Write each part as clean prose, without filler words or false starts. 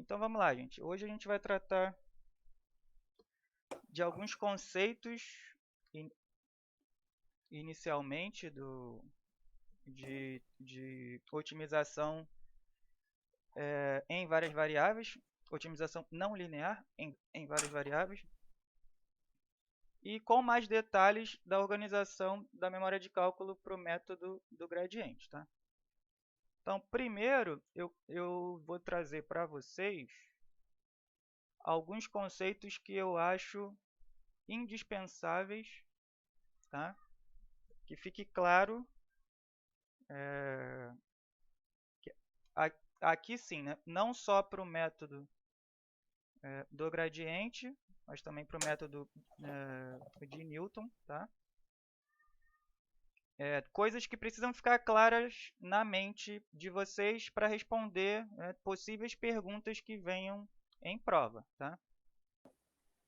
Então vamos lá, gente. Hoje a gente vai tratar de alguns conceitos inicialmente de otimização em várias variáveis, otimização não linear em várias variáveis, e com mais detalhes da organização da memória de cálculo para o método do gradiente. Tá? Então, primeiro, eu vou trazer para vocês alguns conceitos que eu acho indispensáveis, tá? Que fique claro que aqui sim, né? Não só para o método do gradiente, mas também para o método de Newton, tá? Coisas que precisam ficar claras na mente de vocês para responder possíveis perguntas que venham em prova, tá?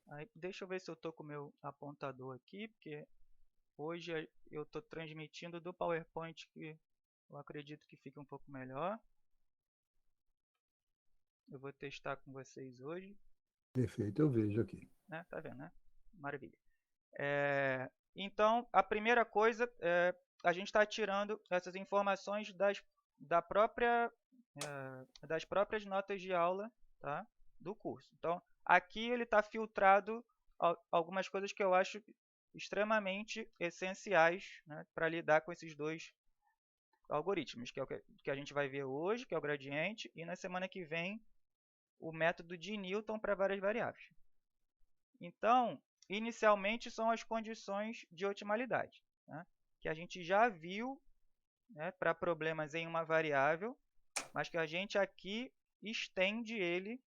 Aí, deixa eu ver se eu estou com o meu apontador aqui, porque hoje eu estou transmitindo do PowerPoint, que eu acredito que fica um pouco melhor. Eu vou testar com vocês hoje. Perfeito, eu vejo aqui. Né? Tá vendo, né? Maravilha. Então, a primeira coisa, a gente está tirando essas informações das próprias notas de aula, tá? Do curso. Então, aqui ele está filtrado algumas coisas que eu acho extremamente essenciais, né, para lidar com esses dois algoritmos, que é o que a gente vai ver hoje, que é o gradiente, e na semana que vem o método de Newton para várias variáveis. Então, inicialmente são as condições de otimalidade, né, que a gente já viu, né, para problemas em uma variável, mas que a gente aqui estende ele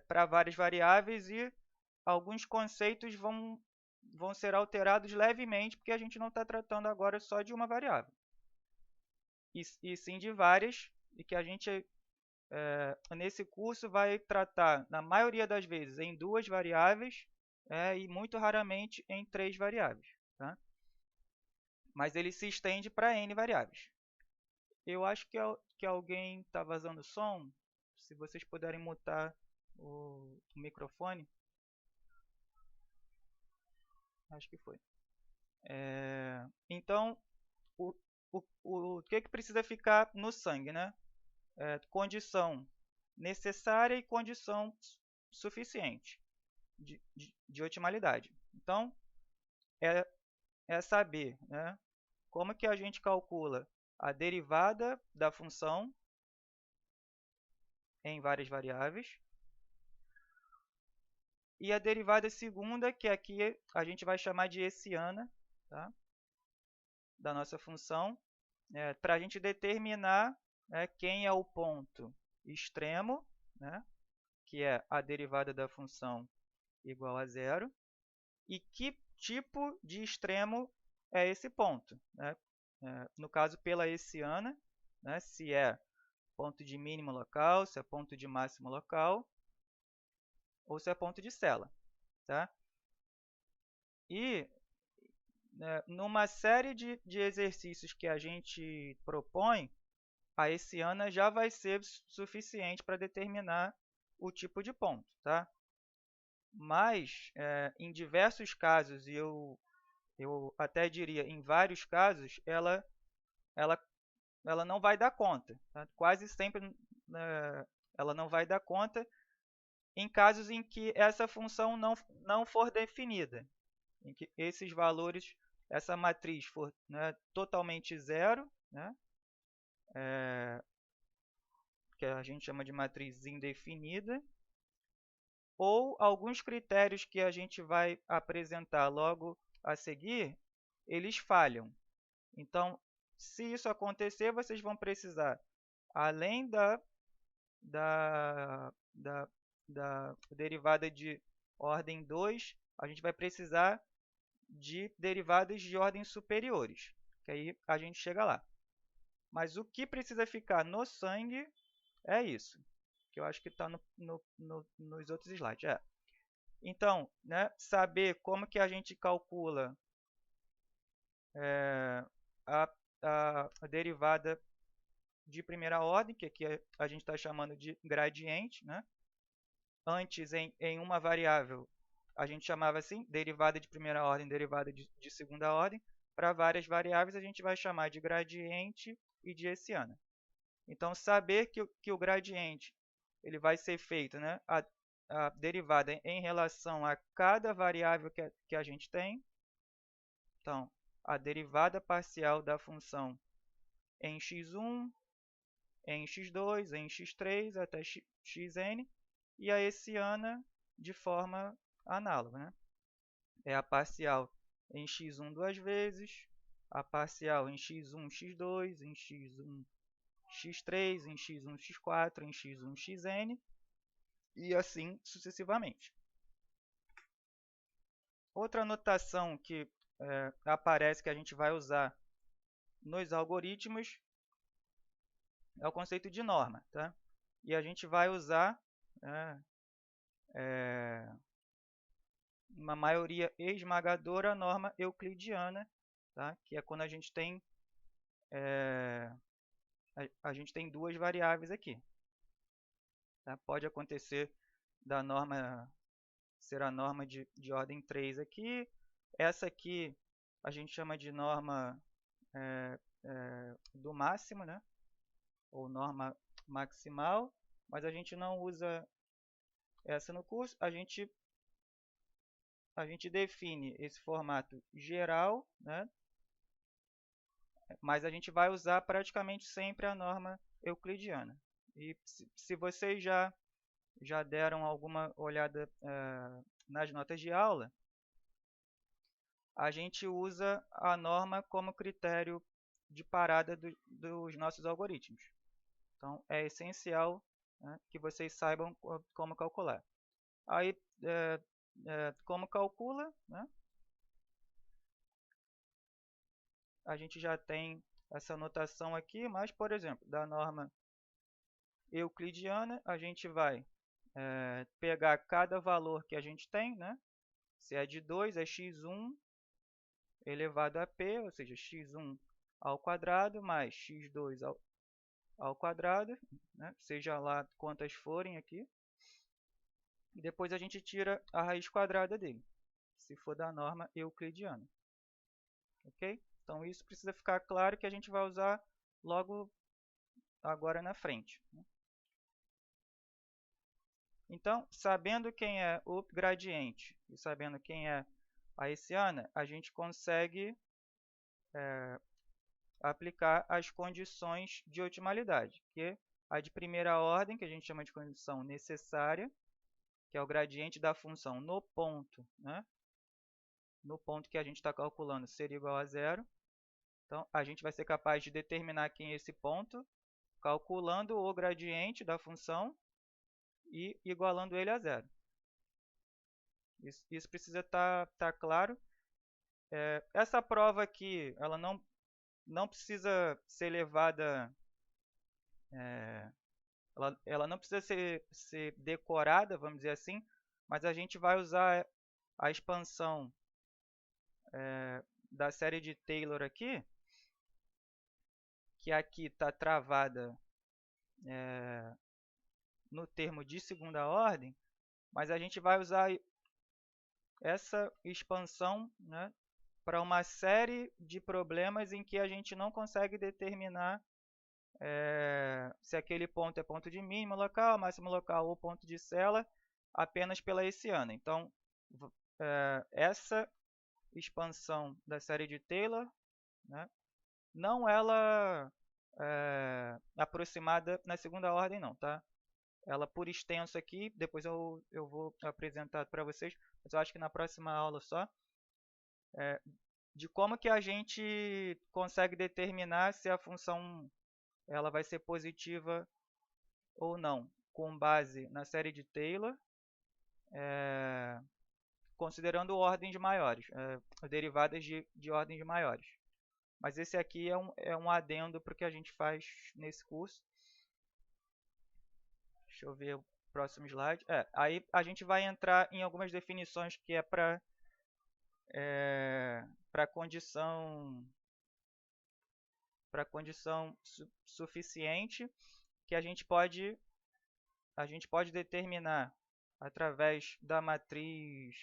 para várias variáveis e alguns conceitos vão ser alterados levemente, porque a gente não está tratando agora só de uma variável, e sim de várias, e que a gente, nesse curso, vai tratar, na maioria das vezes, em duas variáveis, e muito raramente em três variáveis. Tá? Mas ele se estende para N variáveis. Eu acho que alguém está vazando som. Se vocês puderem mutar o microfone. Acho que foi. Então, o que precisa ficar no sangue, né? Condição necessária e condição suficiente de otimalidade. Então, é saber, né, como que a gente calcula a derivada da função em várias variáveis e a derivada segunda, que aqui a gente vai chamar de hessiana, tá, da nossa função, para a gente determinar, quem é o ponto extremo, né, que é a derivada da função igual a zero, e que tipo de extremo é esse ponto. Né? No caso, pela hessiana, né, se é ponto de mínimo local, se é ponto de máximo local, ou se é ponto de Cella. Tá? E numa série de exercícios que a gente propõe, a hessiana já vai ser suficiente para determinar o tipo de ponto. Tá? Mas, em diversos casos, e eu até diria em vários casos, ela não vai dar conta. Tá? Quase sempre ela não vai dar conta em casos em que essa função não for definida, em que esses valores, essa matriz for, né, totalmente zero, né, que a gente chama de matriz indefinida, ou alguns critérios que a gente vai apresentar logo a seguir, eles falham. Então, se isso acontecer, vocês vão precisar, além da derivada de ordem 2, a gente vai precisar de derivadas de ordem superiores, que aí a gente chega lá. Mas o que precisa ficar no sangue é isso, que eu acho que está nos outros slides. Então, né, saber como que a gente calcula a derivada de primeira ordem, que aqui a gente está chamando de gradiente, né? Antes, em uma variável, a gente chamava assim, derivada de primeira ordem, derivada de segunda ordem. Para várias variáveis, a gente vai chamar de gradiente e de hessiana. Então, saber que o gradiente ele vai ser feito, né, a derivada em relação a cada variável que a gente tem. Então, a derivada parcial da função em x1, em x2, em x3, até xn, e a hessiana de forma análoga, né? É a parcial em x1 duas vezes, a parcial em x1, x2, em x1, x3, em x1, x4, em x1, xn, e assim sucessivamente. Outra notação que aparece que a gente vai usar nos algoritmos é o conceito de norma, tá? E a gente vai usar uma maioria esmagadora a norma euclidiana, tá? Que é quando a gente tem a gente tem duas variáveis aqui. Tá? Pode acontecer da norma ser a norma de ordem 3 aqui. Essa aqui a gente chama de norma do máximo, né? Ou norma maximal, mas a gente não usa essa no curso. A gente define esse formato geral, né? Mas a gente vai usar praticamente sempre a norma euclidiana. E se vocês já deram alguma olhada nas notas de aula, a gente usa a norma como critério de parada dos nossos algoritmos. Então, é essencial, né, que vocês saibam como calcular. Aí, como calcula, né? A gente já tem essa notação aqui, mas, por exemplo, da norma euclidiana, a gente vai pegar cada valor que a gente tem, né? Se é de 2, é x1 elevado a p, ou seja, x1 ao quadrado mais x2 ao quadrado, né? Seja lá quantas forem aqui. E depois a gente tira a raiz quadrada dele, se for da norma euclidiana. Ok? Então, isso precisa ficar claro que a gente vai usar logo agora na frente. Então, sabendo quem é o gradiente e sabendo quem é a hessiana, a gente consegue aplicar as condições de otimalidade, que é a de primeira ordem, que a gente chama de condição necessária, que é o gradiente da função no ponto, né? No ponto que a gente está calculando ser igual a zero. Então, a gente vai ser capaz de determinar quem é esse ponto, calculando o gradiente da função e igualando ele a zero. Isso precisa estar claro. Essa prova aqui, ela não precisa ser levada, ela não precisa ser decorada, vamos dizer assim, mas a gente vai usar a expansão da série de Taylor aqui, que aqui está travada no termo de segunda ordem, mas a gente vai usar essa expansão, né, para uma série de problemas em que a gente não consegue determinar se aquele ponto é ponto de mínimo local, máximo local ou ponto de cela apenas pela hessiana. Então, essa expansão da série de Taylor, né, não ela aproximada na segunda ordem não, tá? Ela por extenso aqui, depois eu vou apresentar para vocês, mas eu acho que na próxima aula só, de como que a gente consegue determinar se a função ela vai ser positiva ou não, com base na série de Taylor, considerando ordens maiores, derivadas de ordens maiores. Mas esse aqui é um adendo para o que a gente faz nesse curso. Deixa eu ver o próximo slide. Aí a gente vai entrar em algumas definições que é para condição para a condição suficiente, que a gente pode determinar através da matriz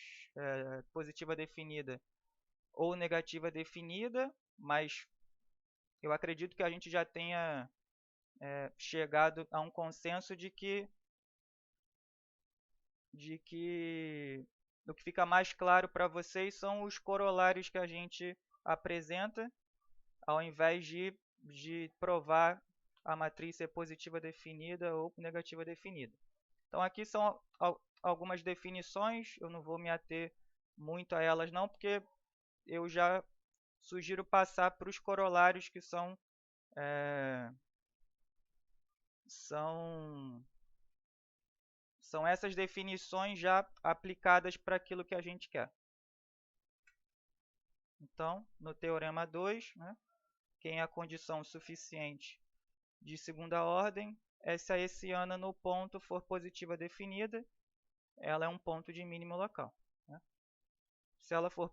positiva definida ou negativa definida, mas eu acredito que a gente já tenha chegado a um consenso de que o que fica mais claro para vocês são os corolários que a gente apresenta, ao invés de provar a matriz ser positiva definida ou negativa definida. Então, aqui são algumas definições, eu não vou me ater muito a elas não, porque eu já sugiro passar para os corolários que são essas definições já aplicadas para aquilo que a gente quer. Então, no teorema 2, né, quem é a condição suficiente de segunda ordem é se a hessiana no ponto for positiva definida, ela é um ponto de mínimo local. Né? Se ela for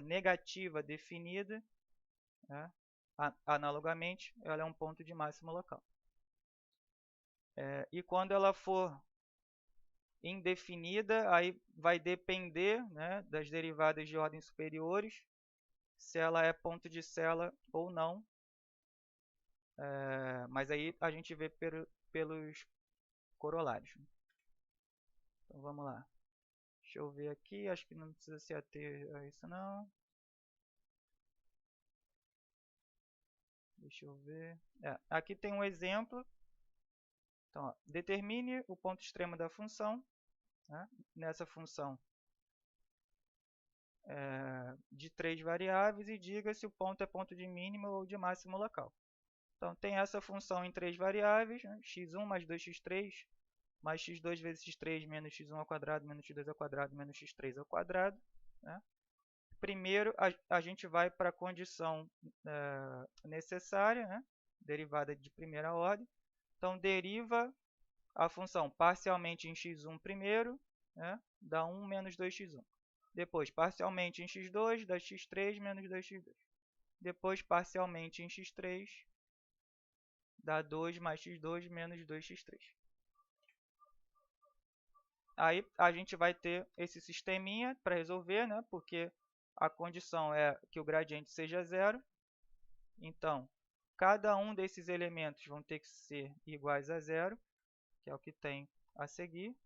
negativa definida, né, analogamente, ela é um ponto de máximo local. E quando ela for indefinida, aí vai depender, né, das derivadas de ordem superiores, se ela é ponto de Cella ou não. Mas aí a gente vê pelos corolários. Então vamos lá. Deixa eu ver aqui, acho que não precisa se ater a isso não. Deixa eu ver. Aqui tem um exemplo. Então, ó, determine o ponto extremo da função. Né? Nessa função de 3 variáveis e diga se o ponto é ponto de mínimo ou de máximo local. Então, tem essa função em 3 variáveis, né? x1 mais 2x3 mais x2 vezes x3 menos x1 ao quadrado menos x2 ao quadrado menos x3 ao quadrado. Né? Primeiro, a gente vai para a condição necessária, né? Derivada de primeira ordem. Então, deriva a função parcialmente em x1 primeiro, né? Dá 1 menos 2x1. Depois, parcialmente em x2, dá x3 menos 2x2. Depois, parcialmente em x3, dá 2 mais x2 menos 2x3. Aí a gente vai ter esse sisteminha para resolver, né? Porque a condição é que o gradiente seja zero. Então, cada um desses elementos vão ter que ser iguais a zero, que é o que tem a seguir.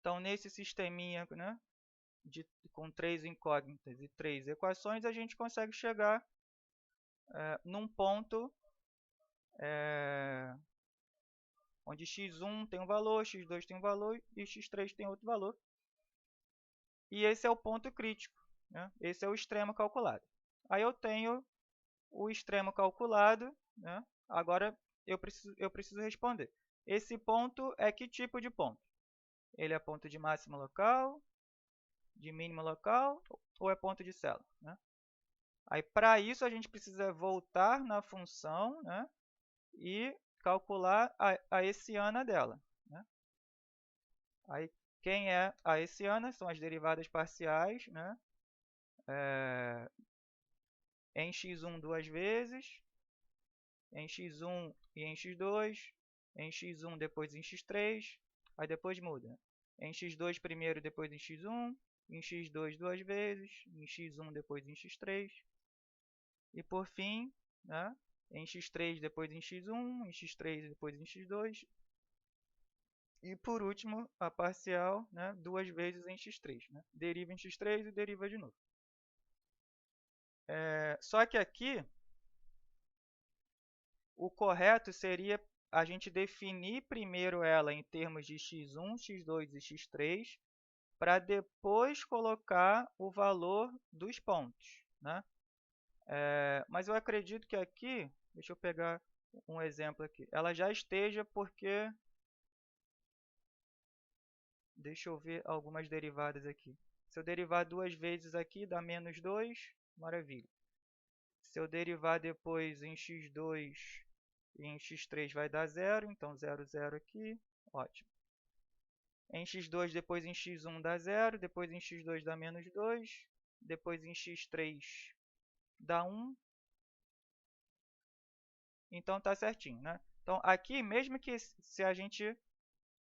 Então, nesse sisteminha, né, com 3 incógnitas e 3 equações, a gente consegue chegar num ponto onde x1 tem um valor, x2 tem um valor e x3 tem outro valor. E esse é o ponto crítico. Né? Esse é o extremo calculado. Aí eu tenho o extremo calculado. Né? Agora eu preciso responder. Esse ponto é que tipo de ponto? Ele é ponto de máximo local, de mínimo local ou é ponto de Cella? Né? Aí, para isso, a gente precisa voltar na função, né, e calcular a hessiana dela. Né? Aí, quem é a hessiana? São as derivadas parciais, né, em x1 duas vezes, em x1 e em x2, em x1 depois em x3, aí depois muda. Em x2 primeiro, depois em x1, em x2 duas vezes, em x1 depois em x3. E por fim, né, em x3 depois em x1, em x3 depois em x2. E por último, a parcial, né, duas vezes em x3. Né? Deriva em x3 e deriva de novo. Só que aqui, o correto seria a gente definir primeiro ela em termos de x1, x2 e x3, para depois colocar o valor dos pontos. Né? Mas eu acredito que aqui, deixa eu pegar um exemplo aqui, ela já esteja porque... Deixa eu ver algumas derivadas aqui. Se eu derivar duas vezes aqui, dá menos 2, maravilha. Se eu derivar depois em x2 e em x3 vai dar 0, então 0, 0 aqui, ótimo. Em x2 depois em x1 dá 0, depois em x2 dá menos 2, depois em x3 dá 1. Então tá certinho, né? Então aqui, mesmo que se a gente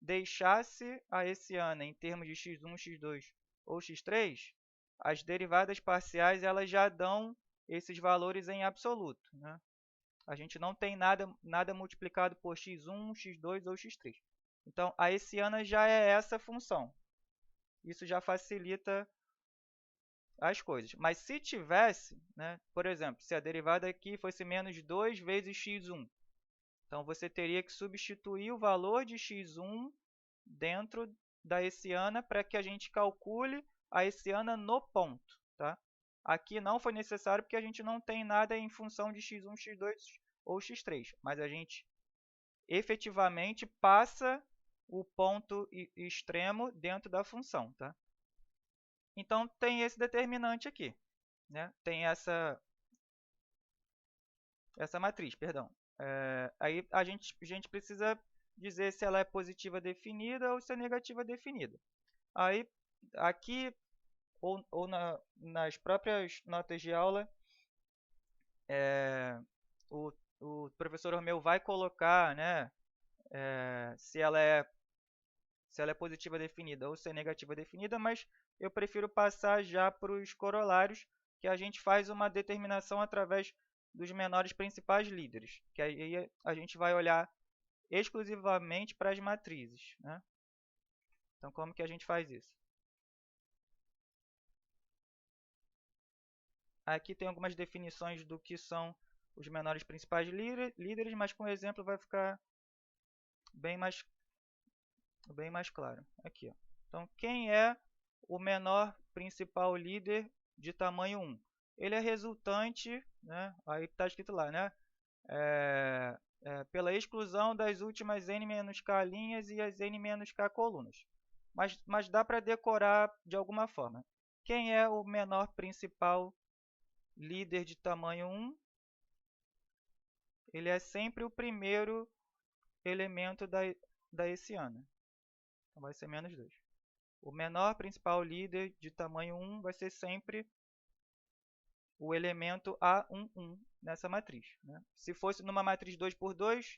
deixasse a hessiana em termos de x1, x2 ou x3, as derivadas parciais elas já dão esses valores em absoluto, né? A gente não tem nada multiplicado por x1, x2 ou x3. Então, a hessiana já é essa função. Isso já facilita as coisas. Mas se tivesse, né, por exemplo, se a derivada aqui fosse menos 2 vezes x1, então você teria que substituir o valor de x1 dentro da hessiana para que a gente calcule a hessiana no ponto. Tá? Aqui não foi necessário porque a gente não tem nada em função de x1, x2 ou x3, mas a gente efetivamente passa o ponto extremo dentro da função. Tá? Então, tem esse determinante aqui. Né? Tem essa matriz, perdão. Aí a gente precisa dizer se ela é positiva definida ou se é negativa definida. Aí, aqui, ou nas próprias notas de aula, o professor Romeu vai colocar, né, se ela é positiva definida ou se é negativa definida, mas eu prefiro passar já para os corolários, que a gente faz uma determinação através dos menores principais líderes, que aí a gente vai olhar exclusivamente para as matrizes. Né? Então, como que a gente faz isso? Aqui tem algumas definições do que são os menores principais líderes, mas com exemplo vai ficar bem mais claro. Aqui, ó. Então, quem é o menor principal líder de tamanho 1? Ele é resultante, né? Aí está escrito lá, né? Pela exclusão das últimas n-k linhas e as n-k colunas. Mas dá para decorar de alguma forma. Quem é o menor principal líder de tamanho 1? Ele é sempre o primeiro elemento da hessiana. Então, vai ser menos 2. O menor principal líder de tamanho 1 vai ser sempre o elemento A11 nessa matriz. Né? Se fosse numa matriz 2 por 2,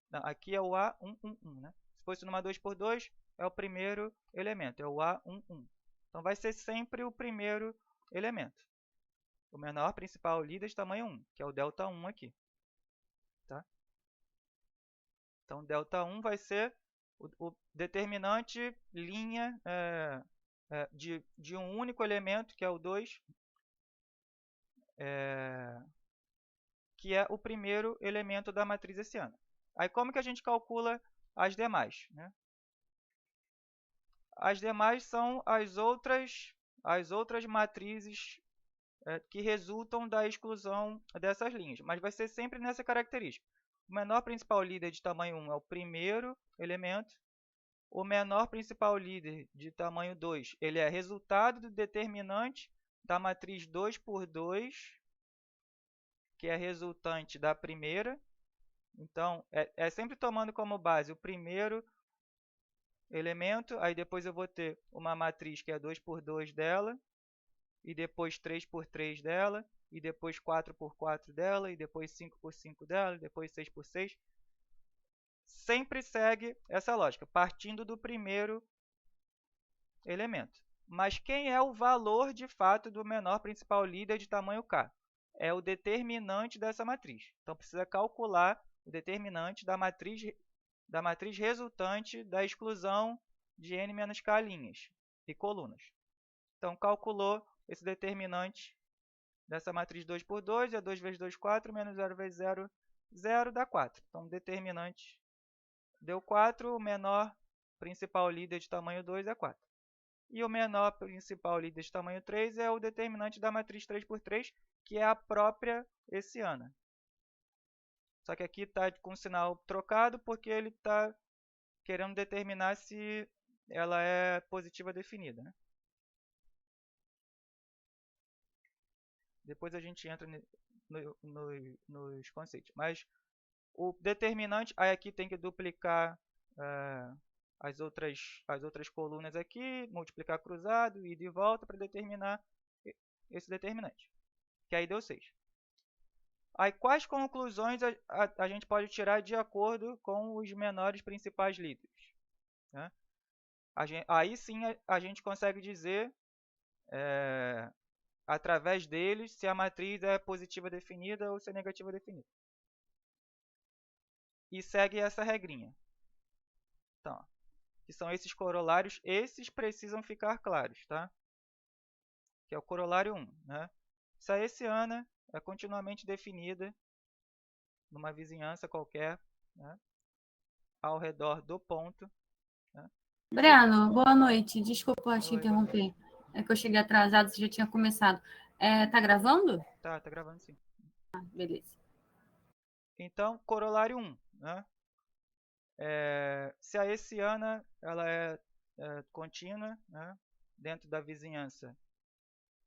não, aqui é o A111. Né? Se fosse numa 2 por 2, é o primeiro elemento, é o A11. Então, vai ser sempre o primeiro elemento. O menor principal líder de tamanho 1, que é o delta1 aqui. Tá? Então, delta1 vai ser o determinante linha de um único elemento, que é o 2, que é o primeiro elemento da matriz hessiana. Aí, como que a gente calcula as demais? Né? As demais são as outras matrizes que resultam da exclusão dessas linhas, mas vai ser sempre nessa característica. O menor principal líder de tamanho 1 é o primeiro elemento. O menor principal líder de tamanho 2 ele é resultado do determinante da matriz 2 por 2, que é resultante da primeira. Então, é sempre tomando como base o primeiro elemento, aí depois eu vou ter uma matriz que é 2 por 2 dela, e depois 3 por 3 dela, e depois 4 por 4 dela, e depois 5 por 5 dela, e depois 6 por 6. Sempre segue essa lógica, partindo do primeiro elemento. Mas quem é o valor de fato do menor principal líder de tamanho k? É o determinante dessa matriz. Então, precisa calcular o determinante da matriz resultante da exclusão de n-k linhas e colunas. Então, calculou esse determinante dessa matriz 2 por 2, é 2 vezes 2, 4, menos 0 vezes 0, 0 dá 4. Então, o determinante deu 4, o menor principal líder de tamanho 2 é 4. E o menor principal líder de tamanho 3 é o determinante da matriz 3 por 3, que é a própria hessiana. Só que aqui está com o sinal trocado porque ele está querendo determinar se ela é positiva definida. Né? Depois a gente entra nos conceitos. Mas o determinante, aí aqui tem que duplicar as outras colunas aqui, multiplicar cruzado, ida e volta para determinar esse determinante, que aí deu 6. Aí, quais conclusões a gente pode tirar de acordo com os menores principais líderes? Né? Aí sim a gente consegue dizer, através deles, se a matriz é positiva definida ou se é negativa definida. E segue essa regrinha. Então, que são esses corolários, esses precisam ficar claros, tá? Que é o corolário 1. Né? Se a hessiana é continuamente definida numa vizinhança qualquer, né, ao redor do ponto. Né? Breno, boa noite. Desculpa te Oi, boa noite. interromper. É que eu cheguei atrasado, você já tinha começado. Tá gravando? Tá gravando sim. Beleza. Então, corolário 1. Né? Se a hessiana ela é contínua, né, dentro da vizinhança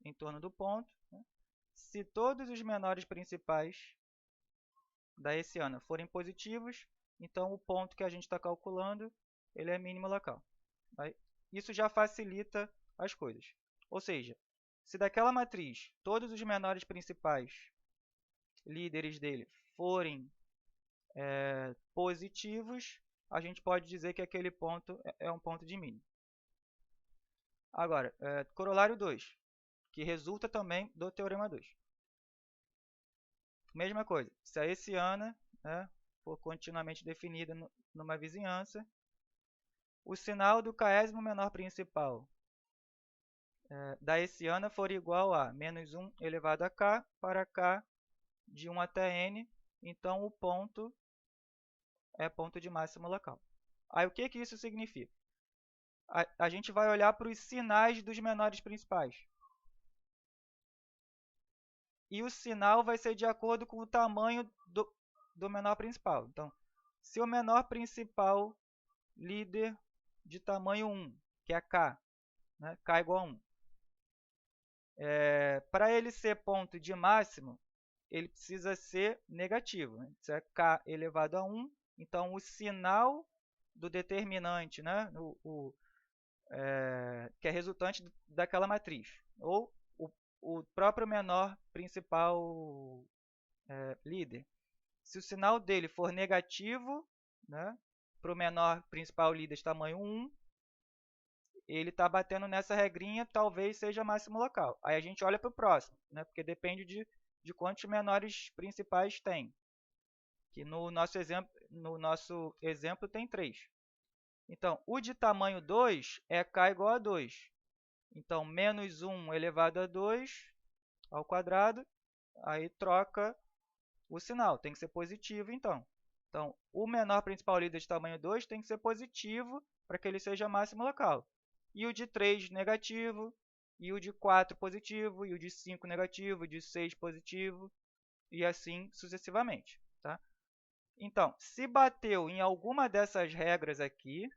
em torno do ponto, né? Se todos os menores principais da hessiana forem positivos, então o ponto que a gente está calculando ele é mínimo local. Aí, isso já facilita as coisas. Ou seja, se daquela matriz todos os menores principais líderes dele forem positivos, a gente pode dizer que aquele ponto é um ponto de mínimo. Agora, corolário 2, que resulta também do teorema 2. Mesma coisa, se a hessiana, né, for continuamente definida numa vizinhança, o sinal do késimo menor principal da hessiana for igual a menos 1 elevado a k para k de 1 até n, então o ponto é ponto de máximo local. Aí o que isso significa? A gente vai olhar para os sinais dos menores principais. E o sinal vai ser de acordo com o tamanho do menor principal. Então, se o menor principal líder de tamanho 1, que é k, né, k igual a 1, para ele ser ponto de máximo, ele precisa ser negativo. Né? Isso é k elevado a 1. Então, o sinal do determinante, né, que é resultante daquela matriz, ou o próprio menor principal líder. Se o sinal dele for negativo, né, para o menor principal líder de tamanho 1, ele está batendo nessa regrinha, talvez seja máximo local. Aí a gente olha para o próximo, né, porque depende de quantos menores principais tem. Que no nosso exemplo tem 3. Então, o de tamanho 2 é k igual a 2. Então, menos 1 elevado a 2 ao quadrado, aí troca o sinal, tem que ser positivo, então. Então, o menor principal líder de tamanho 2 tem que ser positivo para que ele seja máximo local. E o de 3 negativo, e o de 4 positivo, e o de 5 negativo, e o de 6 positivo, e assim sucessivamente. Tá? Então, se bateu em alguma dessas regras aqui,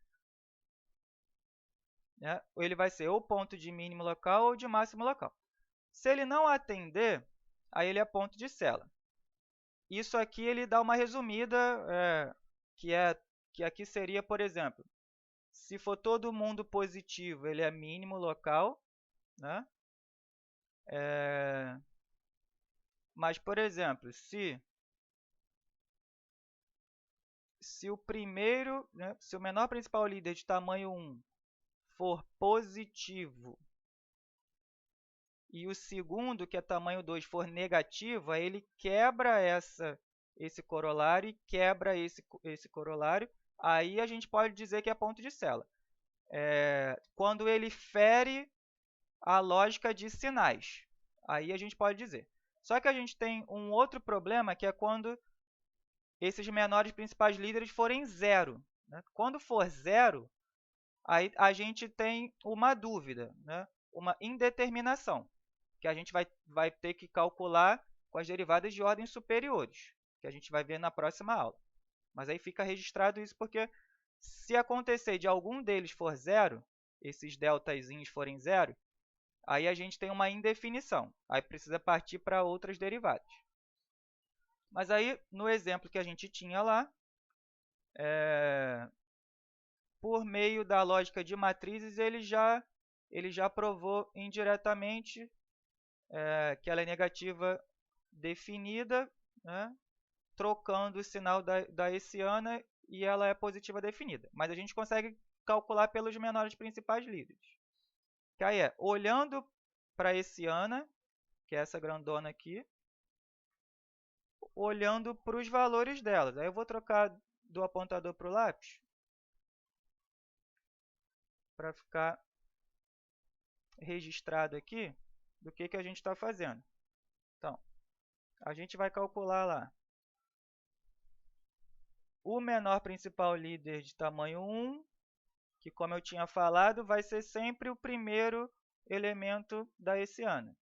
né, ele vai ser ou ponto de mínimo local ou de máximo local. Se ele não atender, aí ele é ponto de célula. Isso aqui ele dá uma resumida, que aqui seria, por exemplo, se for todo mundo positivo, ele é mínimo local, né? Mas, por exemplo, se o primeiro, né, se o menor principal líder de tamanho 1 for positivo e o segundo, que é tamanho 2, for negativo, aí ele quebra esse corolário e quebra esse corolário. Aí a gente pode dizer que é ponto de célula. Quando ele fere a lógica de sinais, aí a gente pode dizer. Só que a gente tem um outro problema, que é quando esses menores principais líderes forem 0. Né? Quando for 0, aí a gente tem uma dúvida, né? Uma indeterminação, que a gente vai ter que calcular com as derivadas de ordem superiores, que a gente vai ver na próxima aula. Mas aí fica registrado isso porque se acontecer de algum deles for 0, esses deltazinhos forem 0, aí a gente tem uma indefinição. Aí precisa partir para outras derivadas. Mas aí, no exemplo que a gente tinha lá, por meio da lógica de matrizes, ele já provou indiretamente que ela é negativa definida, né, trocando o sinal da hessiana, e ela é positiva definida. Mas a gente consegue calcular pelos menores principais líderes. Que aí olhando para a hessiana, que é essa grandona aqui, olhando para os valores delas. Aí eu vou trocar do apontador para o lápis, para ficar registrado aqui do que a gente está fazendo. Então, a gente vai calcular lá o menor principal líder de tamanho 1, que, como eu tinha falado, vai ser sempre o primeiro elemento da hessiana.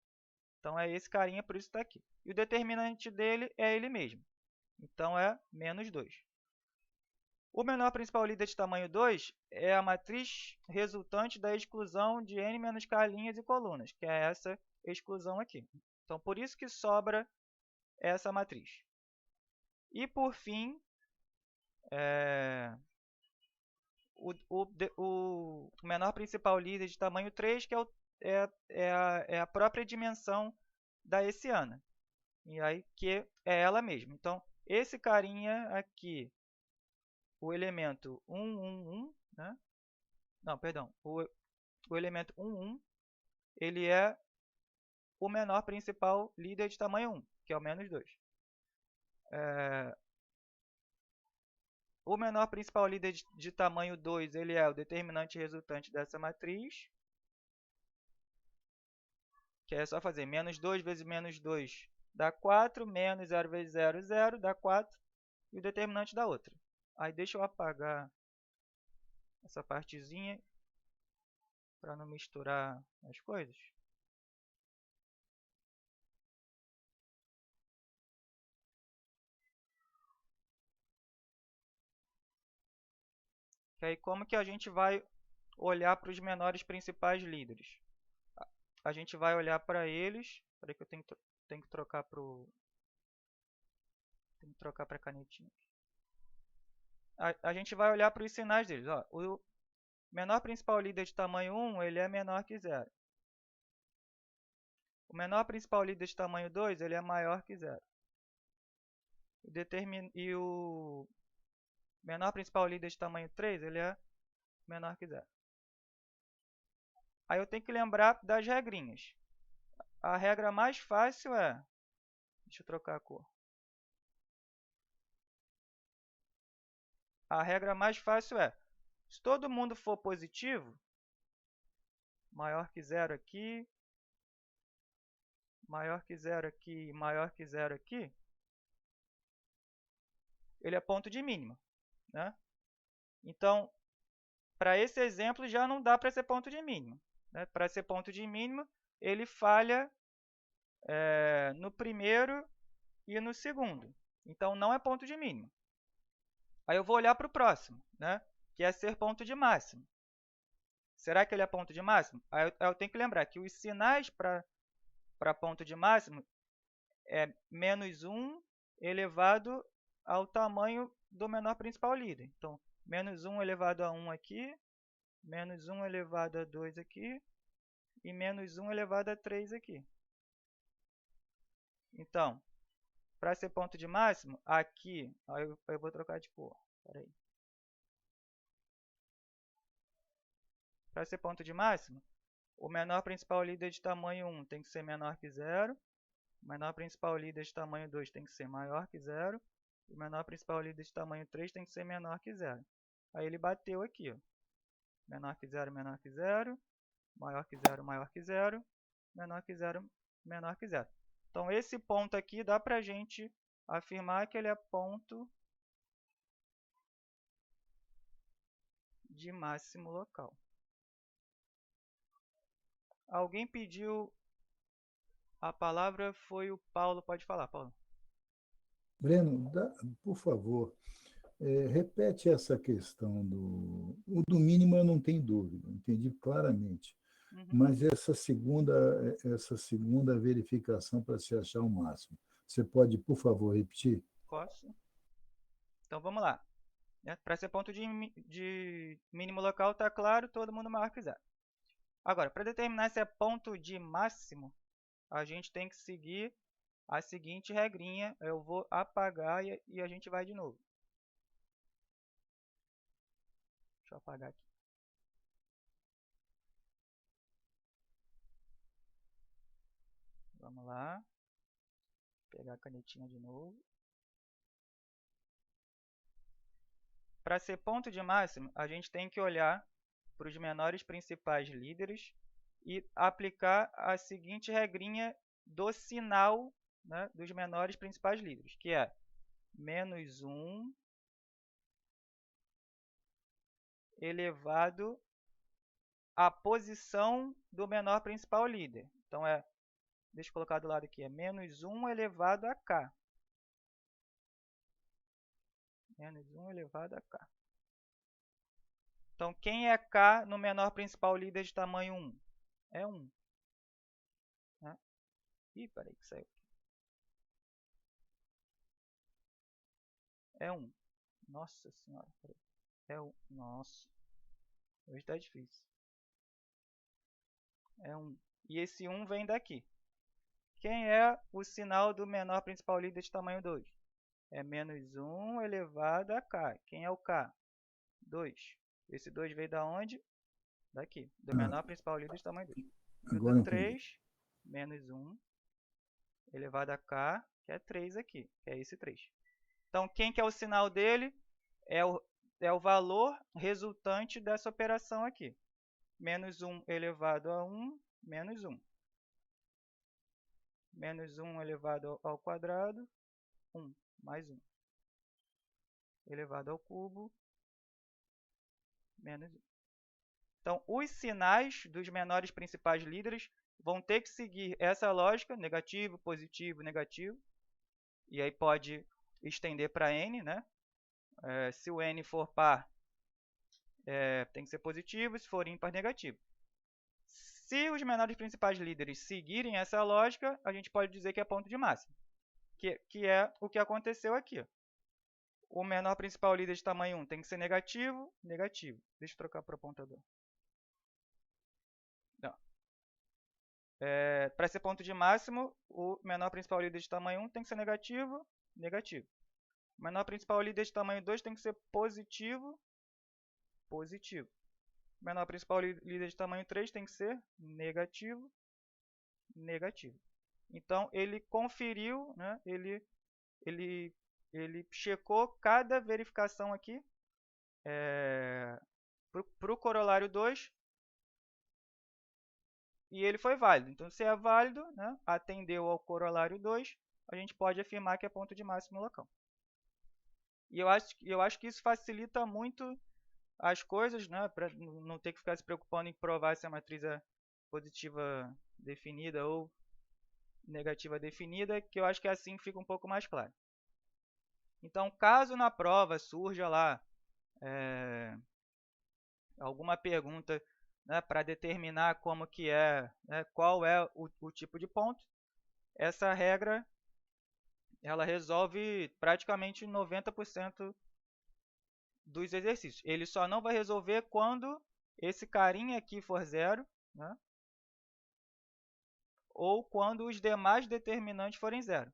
Então, é esse carinha, por isso está aqui. E o determinante dele é ele mesmo. Então, é menos 2. O menor principal líder de tamanho 2 é a matriz resultante da exclusão de n menos k linhas e colunas, que é essa exclusão aqui. Então, por isso que sobra essa matriz. E, por fim, o menor principal líder de tamanho 3, que é a própria dimensão da hessiana. E aí, que é ela mesma. Então, esse carinha aqui, o elemento 1, 1, 1, né? Não, perdão. O elemento 1, 1, ele é o menor principal líder de tamanho 1, que é o menos 2. O menor principal líder de tamanho 2, ele é o determinante resultante dessa matriz, que é só fazer menos 2 vezes menos 2 dá 4, menos 0 vezes 0, 0, dá 4, e o determinante dá outra. Aí deixa eu apagar essa partezinha para não misturar as coisas. Que aí como que a gente vai olhar para os menores principais líderes? A gente vai olhar para eles. Espera que eu tenho que trocar para a canetinha. A gente vai olhar para os sinais deles. Ó, o menor principal líder de tamanho 1, ele é menor que 0. O menor principal líder de tamanho 2, ele é maior que 0. E o menor principal líder de tamanho 3, ele é menor que 0. Aí eu tenho que lembrar das regrinhas. A regra mais fácil é... Deixa eu trocar a cor. A regra mais fácil é, se todo mundo for positivo, maior que 0 aqui, maior que 0 aqui, maior que 0 aqui, ele é ponto de mínima, né? Então, para esse exemplo, já não dá para ser ponto de mínima, né? Para ser ponto de mínima, ele falha no primeiro e no segundo. Então, não é ponto de mínima. Aí eu vou olhar para o próximo, né? Que é ser ponto de máximo. Será que ele é ponto de máximo? Aí eu tenho que lembrar que os sinais para ponto de máximo é menos 1 elevado ao tamanho do menor principal líder. Então, menos 1 elevado a 1 aqui, menos 1 elevado a 2 aqui, e menos 1 elevado a 3 aqui. Então, para ser ponto de máximo, aqui, eu vou trocar de cor. Peraí. Para ser ponto de máximo, o menor principal líder de tamanho 1 tem que ser menor que 0, o menor principal líder de tamanho 2 tem que ser maior que 0, e o menor principal líder de tamanho 3 tem que ser menor que 0. Aí ele bateu aqui, ó. Menor que 0, menor que 0, maior que 0, maior que 0, menor que 0, menor que 0. Então, esse ponto aqui dá para a gente afirmar que ele é ponto de máximo local. Alguém pediu a palavra, foi o Paulo. Pode falar, Paulo. Breno, por favor, repete essa questão do mínimo, eu não tenho dúvida, entendi claramente. Uhum. Mas essa segunda verificação para se achar o máximo, você pode, por favor, repetir? Posso? Então, vamos lá. Para ser ponto de mínimo local, está claro, todo mundo maior que 0. Agora, para determinar se é ponto de máximo, a gente tem que seguir a seguinte regrinha. Eu vou apagar e a gente vai de novo. Deixa eu apagar aqui. Vamos lá. Vou pegar a canetinha de novo. Para ser ponto de máximo, a gente tem que olhar para os menores principais líderes e aplicar a seguinte regrinha do sinal, né, dos menores principais líderes, que é menos 1 elevado à posição do menor principal líder. Então, deixa eu colocar do lado aqui, é menos 1 elevado a k. Menos 1 elevado a k. Então, quem é k no menor principal líder de tamanho 1? É 1. Né? Ih, peraí que saiu. É 1. Nossa senhora. Peraí. É 1. Nossa. Hoje está difícil. É 1. E esse 1 vem daqui. Quem é o sinal do menor principal líder de tamanho 2? É menos 1 elevado a k. Quem é o k? 2. Esse 2 veio da onde? Daqui. Do menor principal líder de tamanho 2. E o do 3, menos 1 elevado a k, que é 3 aqui. Que é esse 3. Então, quem que é o sinal dele? É o valor resultante dessa operação aqui. Menos 1 elevado a 1, menos 1. Menos 1 elevado ao quadrado, 1, mais 1. Elevado ao cubo, menos 1. Então, os sinais dos menores principais líderes vão ter que seguir essa lógica, negativo, positivo, negativo. E aí pode estender para n, né? Se o n for par, tem que ser positivo, se for ímpar, negativo. Se os menores principais líderes seguirem essa lógica, a gente pode dizer que é ponto de máximo, que é o que aconteceu aqui. O menor principal líder de tamanho 1 tem que ser negativo, negativo. Deixa eu trocar para o apontador. Para ser ponto de máximo, o menor principal líder de tamanho 1 tem que ser negativo, negativo. O menor principal líder de tamanho 2 tem que ser positivo, positivo. O menor principal líder de tamanho 3 tem que ser negativo, negativo. Então, ele conferiu, né, ele checou cada verificação aqui para o corolário 2 e ele foi válido. Então, se é válido, né, atendeu ao corolário 2, a gente pode afirmar que é ponto de máximo local. E eu acho que isso facilita muito as coisas, né, para não ter que ficar se preocupando em provar se a matriz é positiva definida ou negativa definida, que eu acho que assim fica um pouco mais claro. Então, caso na prova surja lá alguma pergunta, né, para determinar como que né, qual é o tipo de ponto, essa regra ela resolve praticamente 90% dos exercícios. Ele só não vai resolver quando esse carinha aqui for zero, né, ou quando os demais determinantes forem zero.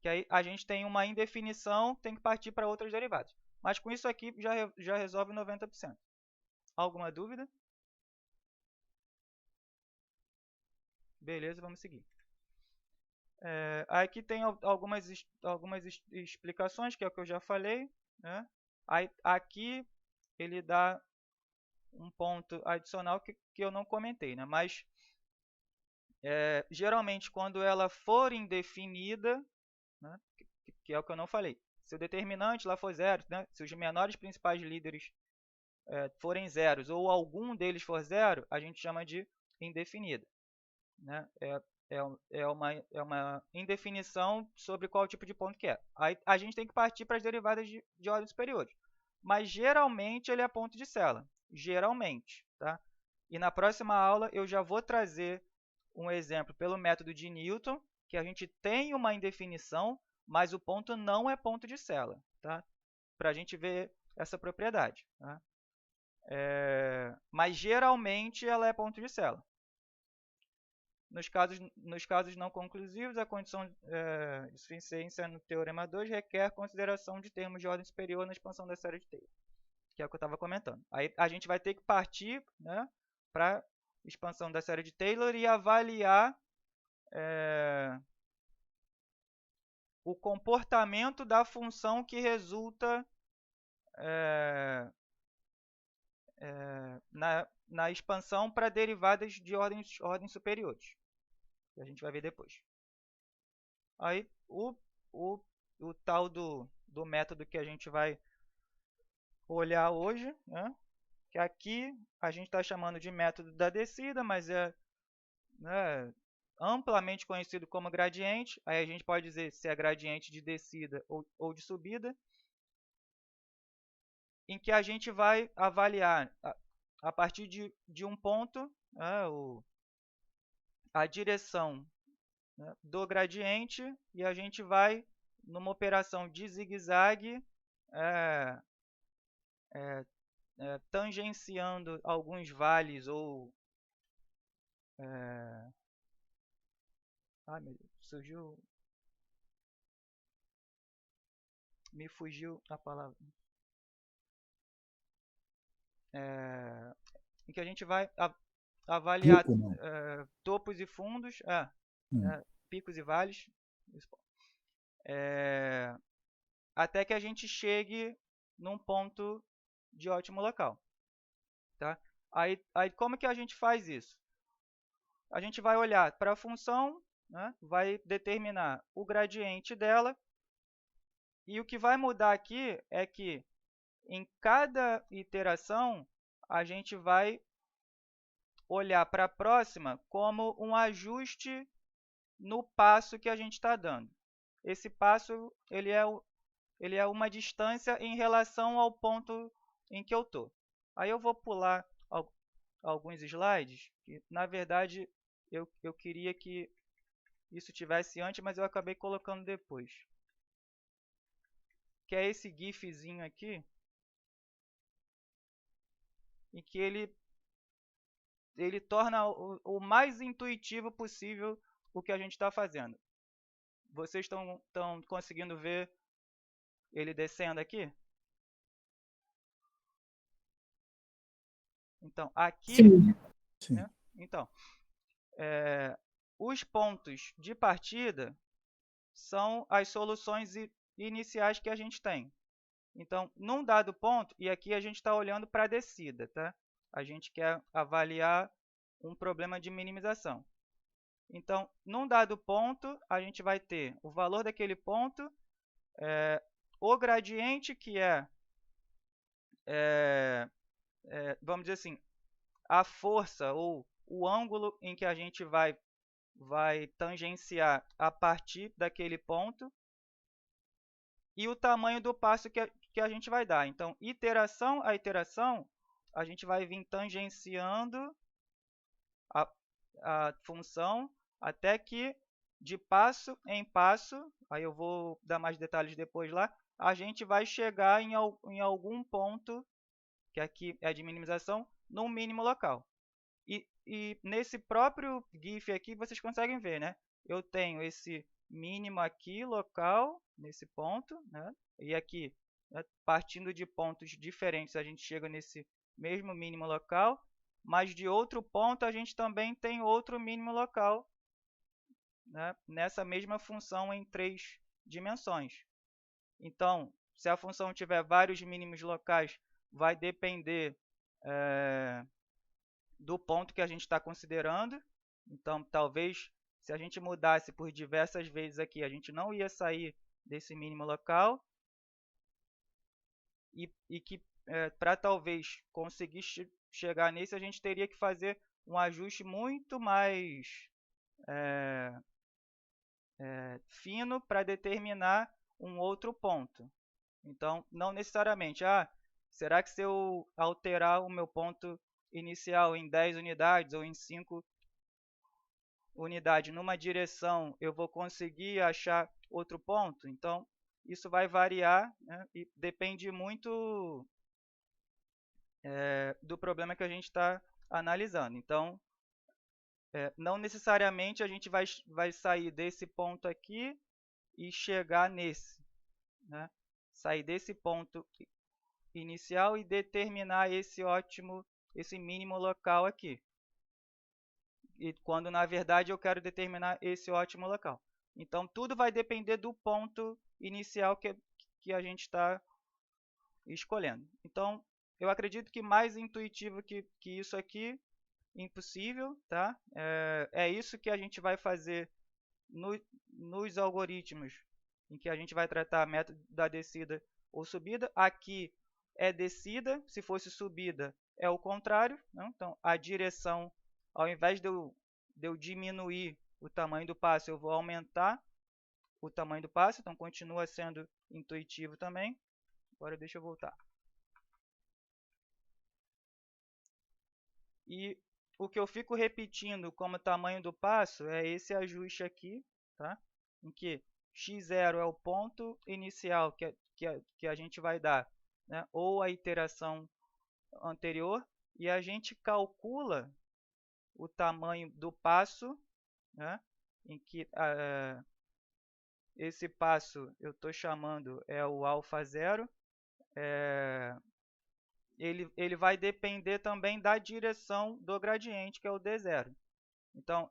Que aí a gente tem uma indefinição, tem que partir para outras derivadas. Mas com isso aqui já resolve 90%. Alguma dúvida? Beleza, vamos seguir. Aqui tem algumas explicações, que é o que eu já falei. Né? Aqui ele dá um ponto adicional que eu não comentei. Né? Mas, geralmente, quando ela for indefinida, né? Que é o que eu não falei, se o determinante lá for zero, né? Se os menores principais líderes forem zeros ou algum deles for zero, a gente chama de indefinida. Né? É uma indefinição sobre qual tipo de ponto que é. Aí a gente tem que partir para as derivadas de ordem superior. Mas geralmente ele é ponto de Celan. Geralmente. Tá? E na próxima aula eu já vou trazer um exemplo pelo método de Newton, que a gente tem uma indefinição, mas o ponto não é ponto de Celan. Tá? Para a gente ver essa propriedade. Tá? Mas geralmente ela é ponto de Celan. nos casos não conclusivos, a condição de suficiência no Teorema 2 requer consideração de termos de ordem superior na expansão da série de Taylor, que é o que eu estava comentando. Aí a gente vai ter que partir, né, para a expansão da série de Taylor e avaliar o comportamento da função que resulta na expansão para derivadas de ordens superiores, que a gente vai ver depois. Aí, o tal do método que a gente vai olhar hoje, né, que aqui a gente está chamando de método da descida, mas é, né, amplamente conhecido como gradiente. Aí a gente pode dizer se é gradiente de descida ou de subida, em que a gente vai avaliar a partir de um ponto, né, a direção, né, do gradiente, e a gente vai, numa operação de zigue-zague, tangenciando alguns vales ou... Ai, meu Deus, me fugiu a palavra. Em que a gente vai avaliar Pico, não. topos e fundos, picos e vales, até que a gente chegue num ponto de ótimo local. Tá? Aí como que a gente faz isso? A gente vai olhar para a função, né, vai determinar o gradiente dela, e o que vai mudar aqui é que em cada iteração a gente vai olhar para a próxima como um ajuste no passo que a gente está dando. Esse passo ele é uma distância em relação ao ponto em que eu estou. Aí eu vou pular alguns slides, que na verdade eu queria que isso tivesse antes, mas eu acabei colocando depois. Que é esse gifzinho aqui, em que ele torna o mais intuitivo possível o que a gente está fazendo. Vocês estão conseguindo ver ele descendo aqui? Então, aqui... Sim. Né? Então, os pontos de partida são as soluções iniciais que a gente tem. Então, num dado ponto, e aqui a gente está olhando para a descida, tá? A gente quer avaliar um problema de minimização. Então, num dado ponto, a gente vai ter o valor daquele ponto, o gradiente, que vamos dizer assim, a força ou o ângulo em que a gente vai tangenciar a partir daquele ponto, e o tamanho do passo que a gente vai dar. Então, iteração a iteração, a gente vai vir tangenciando a função até que, de passo em passo, aí eu vou dar mais detalhes depois lá, a gente vai chegar em algum ponto, que aqui é de minimização, no mínimo local. E nesse próprio GIF aqui, vocês conseguem ver, né? Eu tenho esse mínimo aqui, local, nesse ponto, né? E aqui, né, partindo de pontos diferentes, a gente chega nesse mesmo mínimo local, mas de outro ponto a gente também tem outro mínimo local, né, nessa mesma função em 3 dimensões. Então, se a função tiver vários mínimos locais, vai depender do ponto que a gente está considerando. Então, talvez, se a gente mudasse por diversas vezes aqui, a gente não ia sair desse mínimo local. E que, para talvez conseguir chegar nesse, a gente teria que fazer um ajuste muito mais fino para determinar um outro ponto. Então, não necessariamente, será que se eu alterar o meu ponto inicial em 10 unidades ou em 5 unidades numa direção, eu vou conseguir achar outro ponto? Então, isso vai variar, né, e depende muito do problema que a gente está analisando. Então, não necessariamente a gente vai sair desse ponto aqui e chegar nesse, né? Sair desse ponto inicial e determinar esse mínimo local aqui. E quando, na verdade, eu quero determinar esse ótimo local. Então, tudo vai depender do ponto inicial que a gente está escolhendo. Então, eu acredito que mais intuitivo que isso aqui, impossível, tá? É isso que a gente vai fazer nos algoritmos em que a gente vai tratar método da descida ou subida. Aqui é descida, se fosse subida é o contrário, né? Então, a direção, ao invés de eu diminuir o tamanho do passo, eu vou aumentar o tamanho do passo, então continua sendo intuitivo também. Agora deixa eu voltar. E o que eu fico repetindo como tamanho do passo é esse ajuste aqui, tá? Em que x0 é o ponto inicial que a gente vai dar, né? Ou a iteração anterior, e a gente calcula o tamanho do passo, né? Em que esse passo eu estou chamando é o α0, ele vai depender também da direção do gradiente, que é o d0. Então,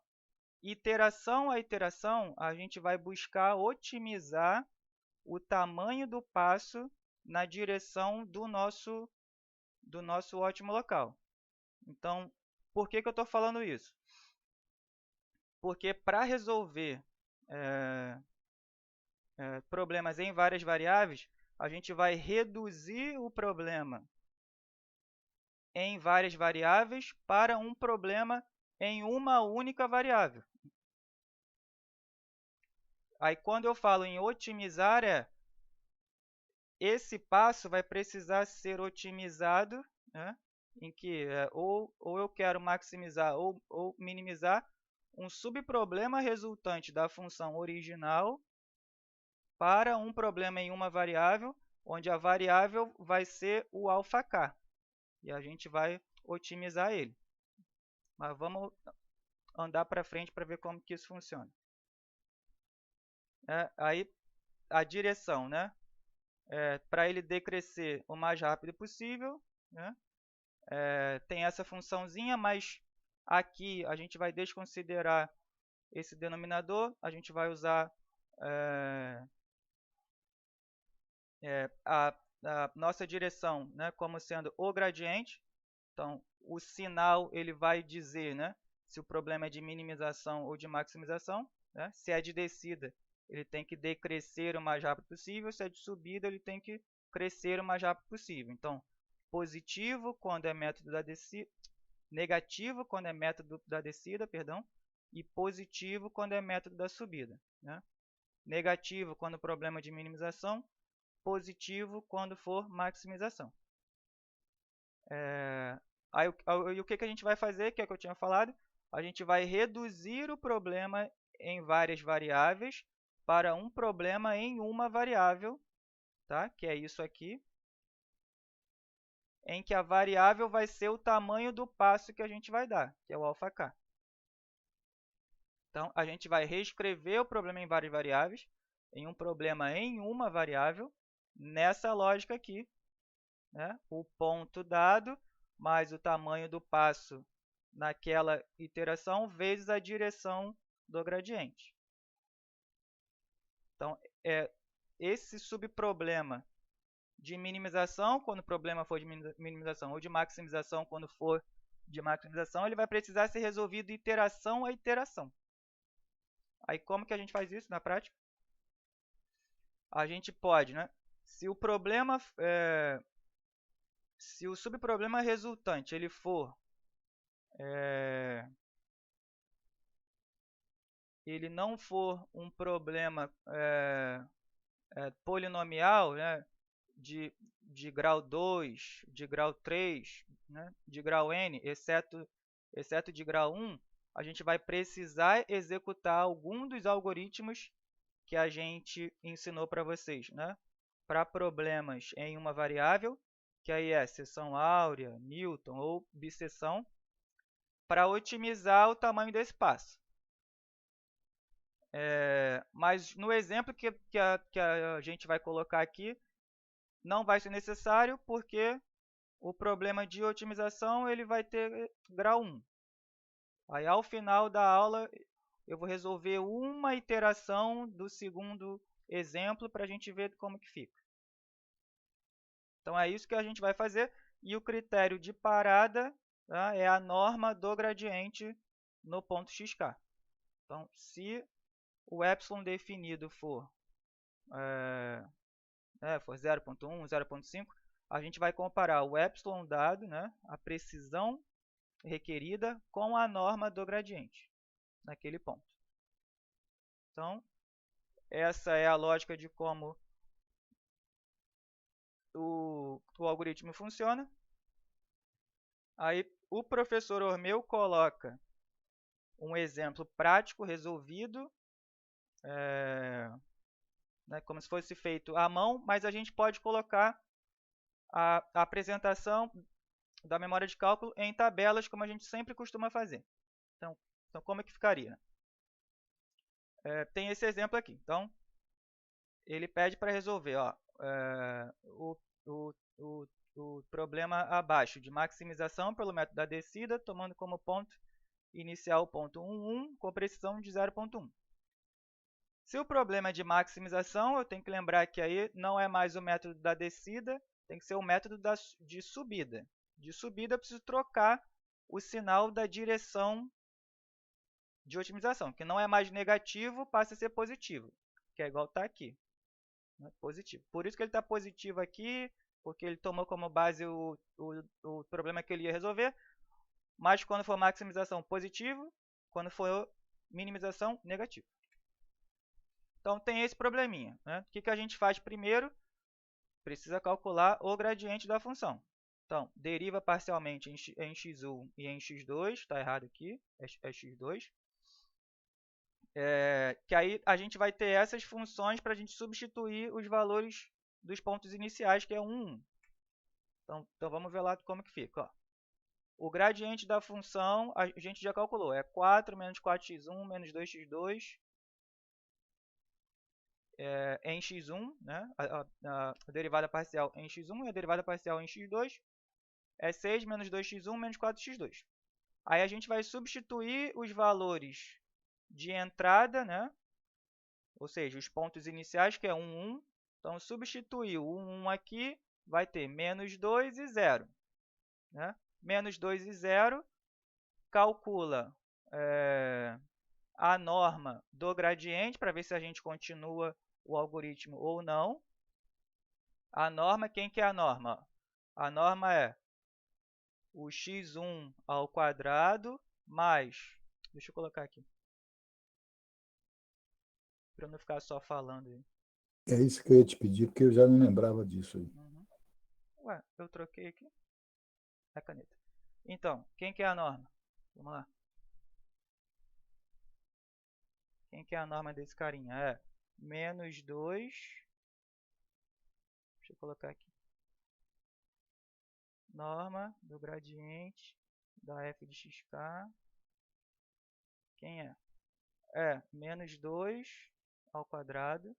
iteração a iteração, a gente vai buscar otimizar o tamanho do passo na direção do nosso ótimo local. Então, por que eu estou falando isso? Porque para resolver problemas em várias variáveis, a gente vai reduzir o problema em várias variáveis para um problema em uma única variável. Aí, quando eu falo em otimizar, esse passo vai precisar ser otimizado, né, em que ou eu quero maximizar ou minimizar um subproblema resultante da função original para um problema em uma variável, onde a variável vai ser o αk. E a gente vai otimizar ele. Mas vamos andar para frente para ver como que isso funciona. Aí, a direção, né? Para ele decrescer o mais rápido possível, né? Tem essa funçãozinha, mas aqui a gente vai desconsiderar esse denominador, a gente vai usar a nossa direção, né, como sendo o gradiente. Então, o sinal ele vai dizer, né, se o problema é de minimização ou de maximização, né? Se é de descida, ele tem que decrescer o mais rápido possível. Se é de subida, ele tem que crescer o mais rápido possível. Então, positivo quando é método da descida, negativo quando é método da descida, perdão, e positivo quando é método da subida, né? Negativo quando o problema é de minimização, positivo quando for maximização. Aí o que a gente vai fazer, que é o que eu tinha falado, a gente vai reduzir o problema em várias variáveis para um problema em uma variável, tá? Que é isso aqui, em que a variável vai ser o tamanho do passo que a gente vai dar, que é o αk. Então, a gente vai reescrever o problema em várias variáveis, em um problema em uma variável, nessa lógica aqui, né? O ponto dado mais o tamanho do passo naquela iteração vezes a direção do gradiente. Então, esse subproblema de minimização, quando o problema for de minimização, ou de maximização, quando for de maximização, ele vai precisar ser resolvido iteração a iteração. Aí, como que a gente faz isso na prática? A gente pode, né? Se o problema, se o subproblema resultante ele for ele não for um problema polinomial, né, de grau 2, de grau 3, né, de grau n, exceto de grau 1, a gente vai precisar executar algum dos algoritmos que a gente ensinou para vocês, né, para problemas em uma variável, que aí é seção áurea, Newton ou biseção. para otimizar o tamanho desse passo. Mas no exemplo que a gente vai colocar aqui, não vai ser necessário, porque o problema de otimização ele vai ter grau 1. Aí, ao final da aula, eu vou resolver uma iteração do segundo exemplo para a gente ver como que fica. Então, é isso que a gente vai fazer. E o critério de parada, tá, é a norma do gradiente no ponto xk. Então, se o epsilon definido for 0.1, 0.5, a gente vai comparar o epsilon dado, né, a precisão requerida, com a norma do gradiente naquele ponto. Então, essa é a lógica de como o algoritmo funciona. Aí, o professor Ormeu coloca um exemplo prático resolvido, né, como se fosse feito à mão, mas a gente pode colocar a apresentação da memória de cálculo em tabelas, como a gente sempre costuma fazer. Então como é que ficaria? Tem esse exemplo aqui. Então, ele pede para resolver o problema abaixo de maximização pelo método da descida, tomando como ponto inicial o ponto 1,1 com precisão de 0,1. Se o problema é de maximização, eu tenho que lembrar que aí não é mais o método da descida, tem que ser o método de subida. De subida, eu preciso trocar o sinal da direção de otimização, que não é mais negativo, passa a ser positivo, que é igual está aqui, né? Positivo. Por isso que ele está positivo aqui, porque ele tomou como base o problema que ele ia resolver, mas quando for maximização, positivo, quando for minimização, negativo. Então, tem esse probleminha, né? O que a gente faz primeiro? Precisa calcular o gradiente da função. Então, deriva parcialmente em x1 e em x2, está errado aqui, é x2. Que aí a gente vai ter essas funções para a gente substituir os valores dos pontos iniciais, que é 1, 1. Então vamos ver lá como que fica. Ó. O gradiente da função a gente já calculou, é 4 menos 4x1 menos 2x2 em x1, né? A derivada parcial em x1 e a derivada parcial em x2 é 6 menos 2x1 menos 4x2. Aí a gente vai substituir os valores de entrada, né? Ou seja, os pontos iniciais, que é 1, 1. Então, substituir o 1, 1 aqui, vai ter menos 2 e 0. Né? Menos 2 e 0, calcula a norma do gradiente, para ver se a gente continua o algoritmo ou não. A norma, quem que é a norma? A norma é o x1 ao quadrado mais... Deixa eu colocar aqui, para não ficar só falando aí. É isso que eu ia te pedir, porque eu já não lembrava disso aí. Uhum. Ué, eu troquei aqui a caneta. Então, quem que é a norma? Vamos lá. Quem que é a norma desse carinha? É menos 2. Deixa eu colocar aqui. Norma do gradiente da f de xk. Quem é? É menos 2 ao quadrado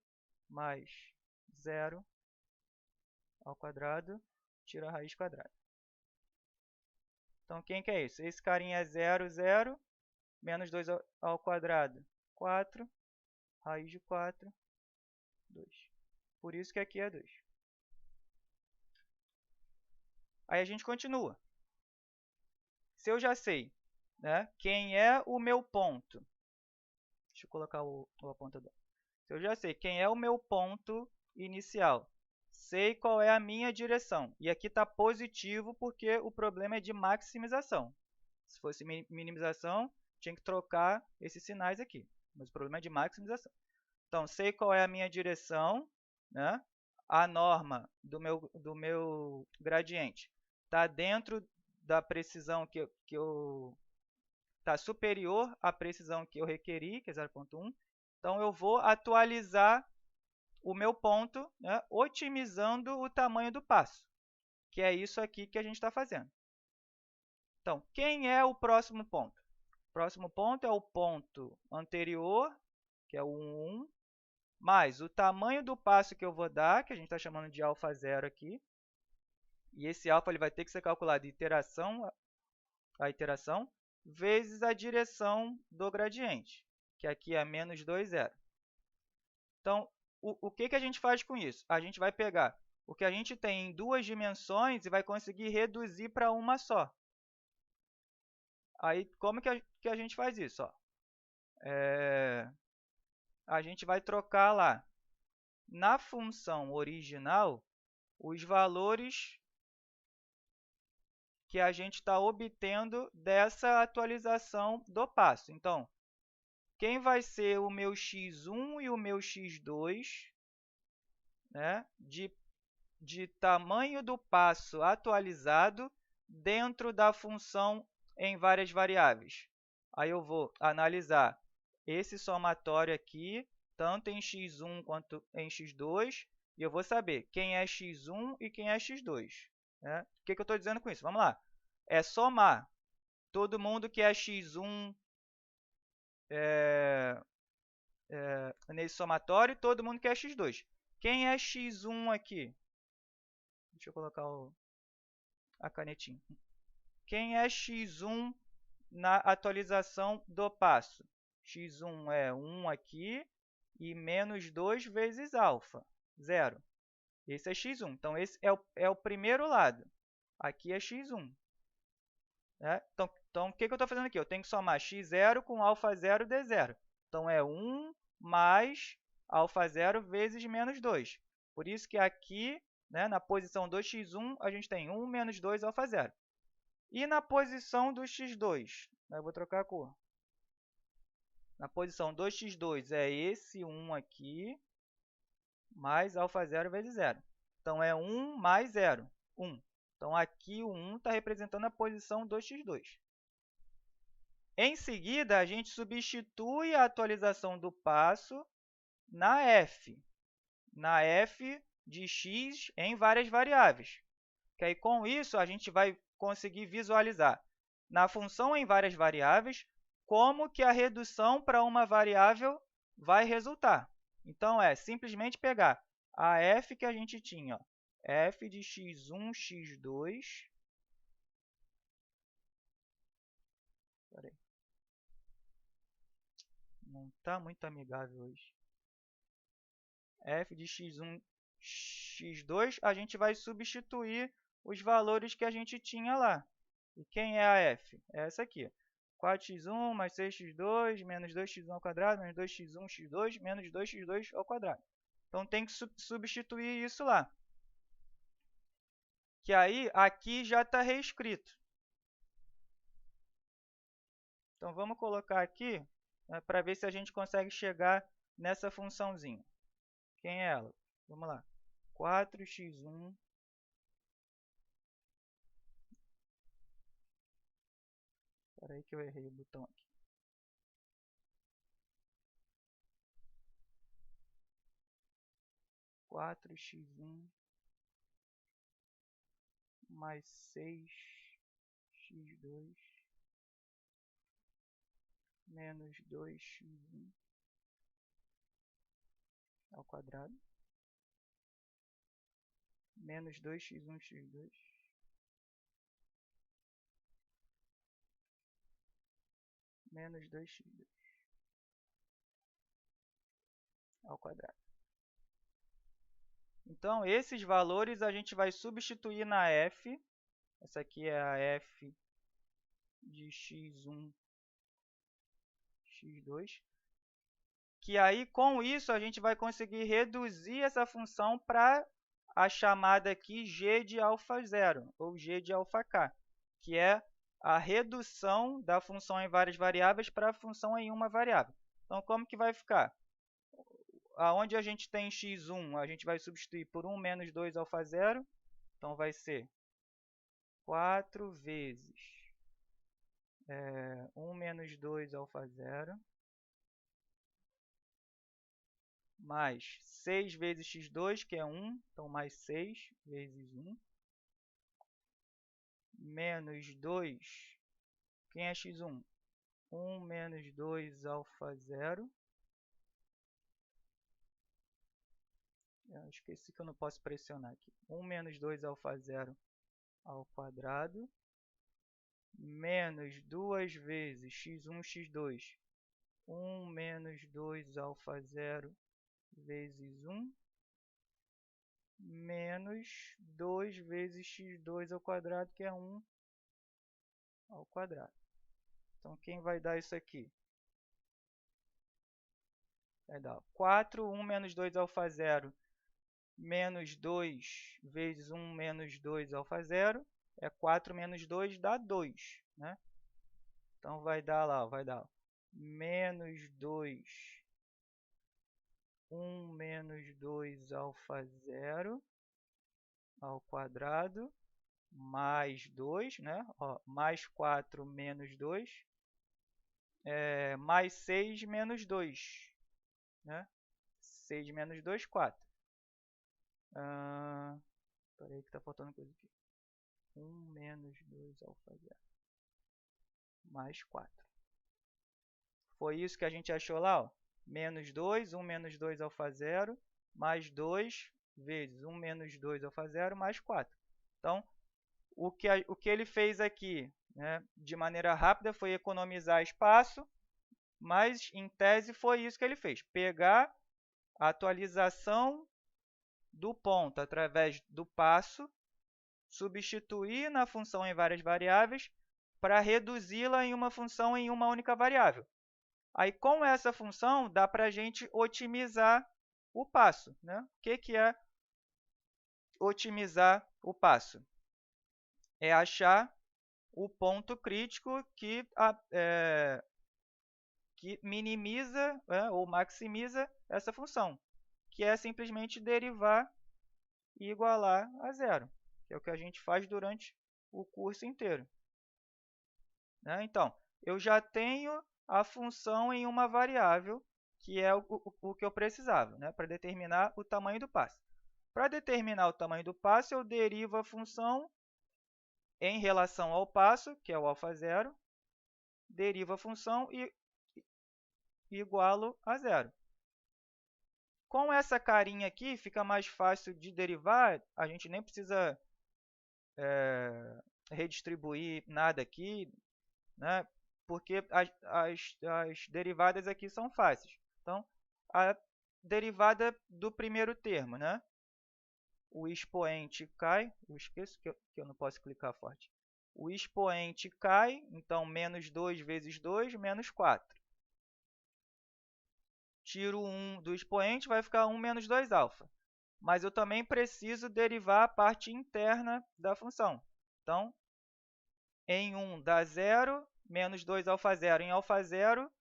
mais 0 ao quadrado, tira a raiz quadrada. Então, quem que é isso? Esse carinha é 0, 0, menos 2 ao quadrado, 4, raiz de 4, 2. Por isso que aqui é 2. Aí a gente continua. Se eu já sei, né, quem é o meu ponto, deixa eu colocar o apontador. Se eu já sei quem é o meu ponto inicial, sei qual é a minha direção. E aqui está positivo porque o problema é de maximização. Se fosse minimização, tinha que trocar esses sinais aqui. Mas o problema é de maximização. Então, sei qual é a minha direção, né? A norma do meu gradiente está dentro da precisão que está superior à precisão que eu requeri, que é 0,1. Então, eu vou atualizar o meu ponto, né, otimizando o tamanho do passo, que é isso aqui que a gente está fazendo. Então, quem é o próximo ponto? O próximo ponto é o ponto anterior, que é o 1, mais o tamanho do passo que eu vou dar, que a gente está chamando de alfa zero aqui. E esse alfa ele vai ter que ser calculado a iteração, vezes a direção do gradiente, que aqui é menos 2, 0. Então, o que a gente faz com isso? A gente vai pegar o que a gente tem em duas dimensões e vai conseguir reduzir para uma só. Aí, como que a gente faz isso? Ó? A gente vai trocar lá, na função original, os valores que a gente está obtendo dessa atualização do passo. Então, quem vai ser o meu x1 e o meu x2, né, de tamanho do passo atualizado dentro da função em várias variáveis. Aí eu vou analisar esse somatório aqui, tanto em x1 quanto em x2, e eu vou saber quem é x1 e quem é x2. Né? O que eu estou dizendo com isso? Vamos lá. É somar todo mundo que é x1 nesse somatório e todo mundo que é x2. Quem é x1 aqui? Deixa eu colocar a canetinha. Quem é x1 na atualização do passo? x1 é 1 aqui e menos 2 vezes alfa, 0. Esse é x1. Então, esse é o primeiro lado. Aqui é x1. Né? Então, o que eu estou fazendo aqui? Eu tenho que somar x0 com alfa 0 d0. Então, é 1 mais alfa 0 vezes menos 2. Por isso que aqui, né, na posição do x1, a gente tem 1 menos 2 alfa 0. E na posição do x2, eu vou trocar a cor. Na posição do x2 é esse 1 aqui, mais alfa 0 vezes 0. Então, é 1 mais 0, 1. Então, aqui o 1 está representando a posição do x2. Em seguida, a gente substitui a atualização do passo na f de x em várias variáveis. Que aí, com isso, a gente vai conseguir visualizar na função em várias variáveis como que a redução para uma variável vai resultar. Então, é simplesmente pegar a f que a gente tinha, ó, f de x1, x2. Peraí. Não está muito amigável hoje. F de x1, x2, a gente vai substituir os valores que a gente tinha lá. E quem é a f? É essa aqui. 4x1 mais 6x2, menos 2x1 ao quadrado, menos 2x1, x2, menos 2x2 ao quadrado. Então, tem que substituir isso lá. Que aí, aqui já está reescrito. Então, vamos colocar aqui, né, para ver se a gente consegue chegar nessa funçãozinha. Quem é ela? Vamos lá. 4x1 Espera aí que eu errei o botão aqui. Quatro x1 mais 6x2 menos 2x1 ao quadrado menos 2x1 x2 menos 2x2 ao quadrado. Então, esses valores a gente vai substituir na f. Essa aqui é a f de x1, x2. Que aí, com isso, a gente vai conseguir reduzir essa função para a chamada aqui g de alfa 0, ou g de alfa k, que é a redução da função em várias variáveis para a função em uma variável. Então, como que vai ficar? Aonde a gente tem x1, a gente vai substituir por 1 menos 2 alfa 0. Então, vai ser 4 vezes 1 menos 2 alfa 0, mais 6 vezes x2, que é 1, então mais 6 vezes 1, menos 2. Quem é x1? 1 menos 2 alfa 0. Eu esqueci que eu não posso pressionar aqui. 1 menos 2 alfa 0 ao quadrado. Menos 2 vezes x1, x2. 1 menos 2 alfa 0 vezes 1. Menos 2 vezes x2 ao quadrado, que é 1 ao quadrado. Então, quem vai dar isso aqui? Vai dar 4, 1 menos 2 alfa 0, menos 2 vezes 1 menos 2 alfa 0, é 4 menos 2 dá 2, né? Então, vai dar lá, vai dar menos 2, 1 menos 2 alfa 0 ao quadrado, mais 2, né? Ó, mais 4 menos 2, mais 6 menos 2, né? 6 menos 2, 4. Espera aí que está faltando coisa aqui. 1 menos 2 alfa 0 mais 4. Foi isso que a gente achou lá, ó. Menos 2, 1 menos 2 alfa 0, mais 2 vezes 1 menos 2 alfa 0 mais 4. Então, o que ele fez aqui, né, de maneira rápida foi economizar espaço, mas em tese foi isso que ele fez. Pegar a atualização do ponto através do passo, substituir na função em várias variáveis para reduzi-la em uma função em uma única variável. Aí, com essa função, dá para a gente otimizar o passo, né? O que é otimizar o passo? É achar o ponto crítico que minimiza, ou maximiza essa função, que é simplesmente derivar e igualar a zero, que é o que a gente faz durante o curso inteiro, né? Então, eu já tenho a função em uma variável, que é o que eu precisava, né, para determinar o tamanho do passo. Para determinar o tamanho do passo, eu derivo a função em relação ao passo, que é o alfa 0, derivo a função e igualo a zero. Com essa carinha aqui, fica mais fácil de derivar, a gente nem precisa redistribuir nada aqui, né? Porque as derivadas aqui são fáceis. Então, a derivada do primeiro termo, né? O expoente cai, eu esqueço que eu não posso clicar forte. O expoente cai, então, menos 2 vezes 2, menos 4. Tiro 1 do expoente, vai ficar 1 menos 2 alfa. Mas eu também preciso derivar a parte interna da função. Então, em 1 dá 0, menos 2 alfa 0 em alfa 0,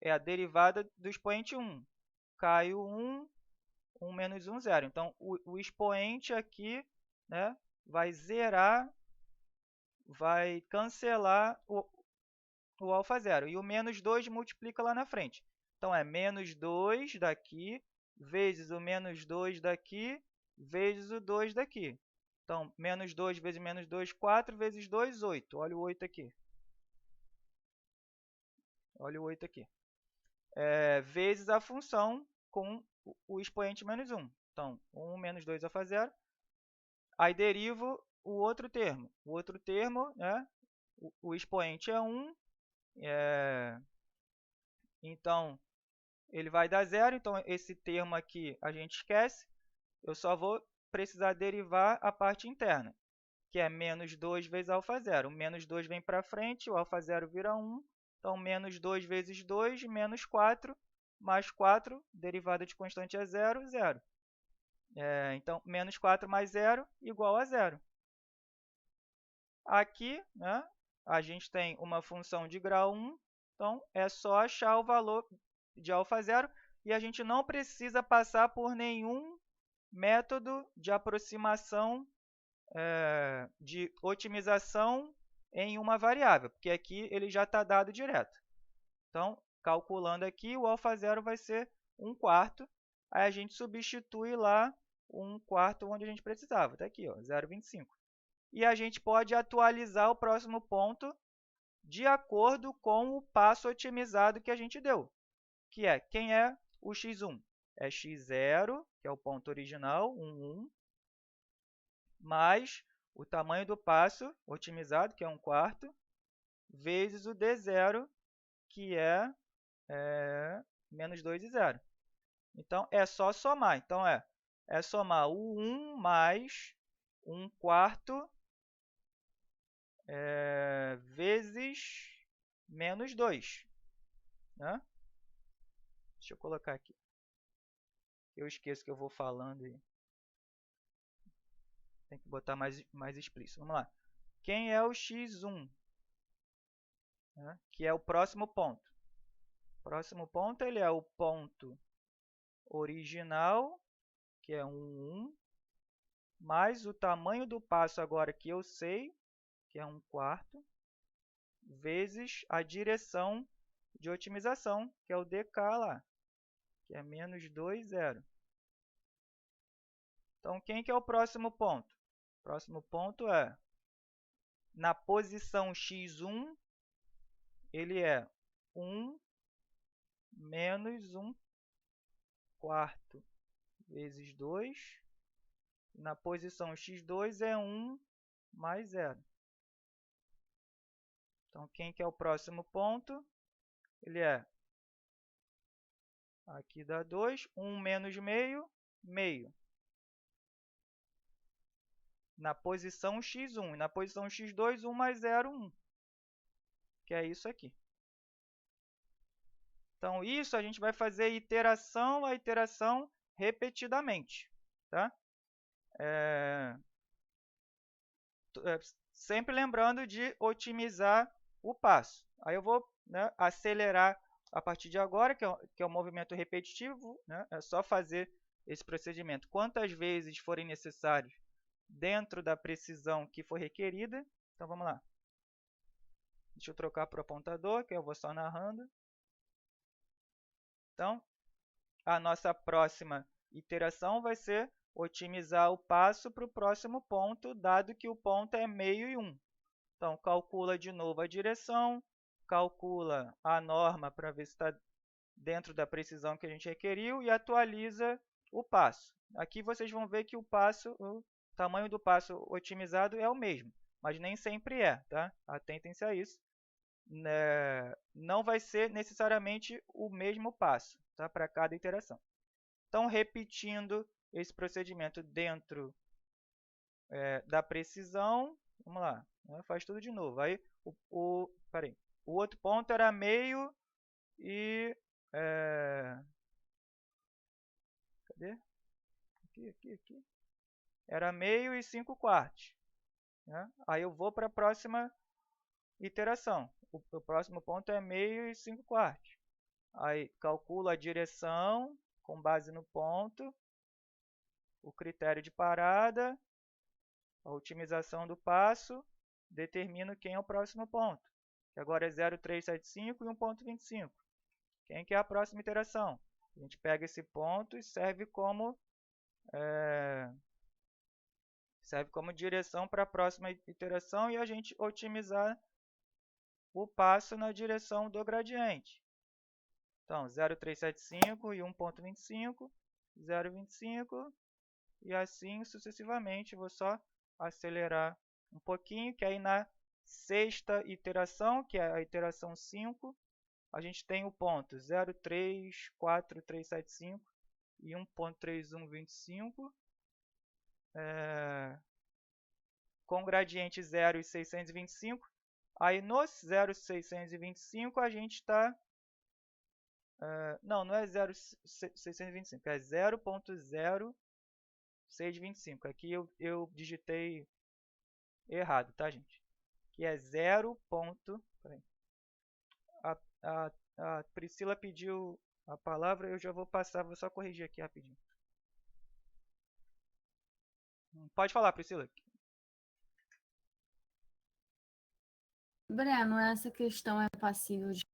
é a derivada do expoente 1. Cai o 1, 1 menos 1, 0. Então, o expoente aqui, né, vai zerar, vai cancelar o alfa 0. E o menos 2 multiplica lá na frente. Então, é menos 2 daqui, vezes o menos 2 daqui, vezes o 2 daqui. Então, menos 2 vezes menos 2, 4, vezes 2, 8. Olha o 8 aqui. Olha o 8 aqui. Vezes a função com o expoente menos 1. Então, 1 menos 2 alfa 0. Aí derivo o outro termo. O outro termo, né, o expoente é 1. Então, ele vai dar 0. Então, esse termo aqui a gente esquece. Eu só vou precisar derivar a parte interna, que é menos 2 vezes alfa 0. O menos 2 vem para frente, o alfa 0 vira 1. Então, menos 2 vezes 2, menos 4, mais 4, derivada de constante é 0, 0. Então, menos 4 mais 0, igual a 0. Aqui, né, a gente tem uma função de grau 1, então é só achar o valor de alfa 0, e a gente não precisa passar por nenhum método de aproximação, de otimização em uma variável, porque aqui ele já está dado direto. Então, calculando aqui, o alfa 0 vai ser 1/4. Aí a gente substitui lá 1/4 onde a gente precisava. Está aqui, 0,25. e a gente pode atualizar o próximo ponto de acordo com o passo otimizado que a gente deu, que é, quem é o x1? É x0, que é o ponto original, 1, mais o tamanho do passo otimizado, que é 1/4, vezes o d0, que é menos 2 e 0. Então, é só somar. Então, é somar o 1 mais 1/4 vezes menos 2. Né? Deixa eu colocar aqui. Eu esqueço que eu vou falando e tem que botar mais explícito. Vamos lá. Quem é o x1? Né? Que é o próximo ponto. O próximo ponto ele é o ponto original, que é 1, mais o tamanho do passo agora que eu sei, que é 1/4, vezes a direção de otimização, que é o dk lá, que é menos 2, 0. Então, quem que é o próximo ponto? O próximo ponto é, na posição x1, ele é 1 menos 1/4 vezes 2. Na posição x2 é 1 mais 0. Então, quem que é o próximo ponto? Ele é, aqui dá 2, 1 menos meio, meio. Na posição x1. E na posição x2, 1 mais 0, 1. Que é isso aqui. Então, isso a gente vai fazer iteração a iteração repetidamente. Tá? Sempre lembrando de otimizar o passo. Aí eu vou, né, acelerar a partir de agora, que é um movimento repetitivo. Né? É só fazer esse procedimento quantas vezes forem necessários dentro da precisão que for requerida. Então, vamos lá. Deixa eu trocar para o apontador, que eu vou só narrando. Então, a nossa próxima iteração vai ser otimizar o passo para o próximo ponto, dado que o ponto é meio e 1. Então, calcula de novo a direção, calcula a norma para ver se está dentro da precisão que a gente requeriu e atualiza o passo. Aqui vocês vão ver que o tamanho do passo otimizado é o mesmo, mas nem sempre é, tá? Atentem-se a isso. Não vai ser necessariamente o mesmo passo, tá? Para cada iteração. Então, repetindo esse procedimento dentro da precisão, vamos lá, né? Faz tudo de novo. Aí, o outro ponto era meio e... cadê? Aqui. Era meio e 5/4. Né? Aí eu vou para a próxima iteração. O próximo ponto é meio e 5/4. Aí calculo a direção com base no ponto, o critério de parada, a otimização do passo, determino quem é o próximo ponto, que agora é 0,375 e 1,25. Quem que é a próxima iteração? A gente pega esse ponto e serve como direção para a próxima iteração e a gente otimizar o passo na direção do gradiente. Então, 0,375 e 1,25, 0,25 e assim sucessivamente. Vou só acelerar um pouquinho, que aí na sexta iteração, que é a iteração 5, a gente tem o ponto 0,34375 e 1,3125, com gradiente 0 e 625. Aí no 0,625 a gente está... não é 0,625, é 0,0625. Aqui eu digitei errado, tá, gente? Que é 0. Peraí. A Priscila pediu a palavra, eu já vou passar, vou só corrigir aqui rapidinho. Pode falar, Priscila. Breno, essa questão é passível de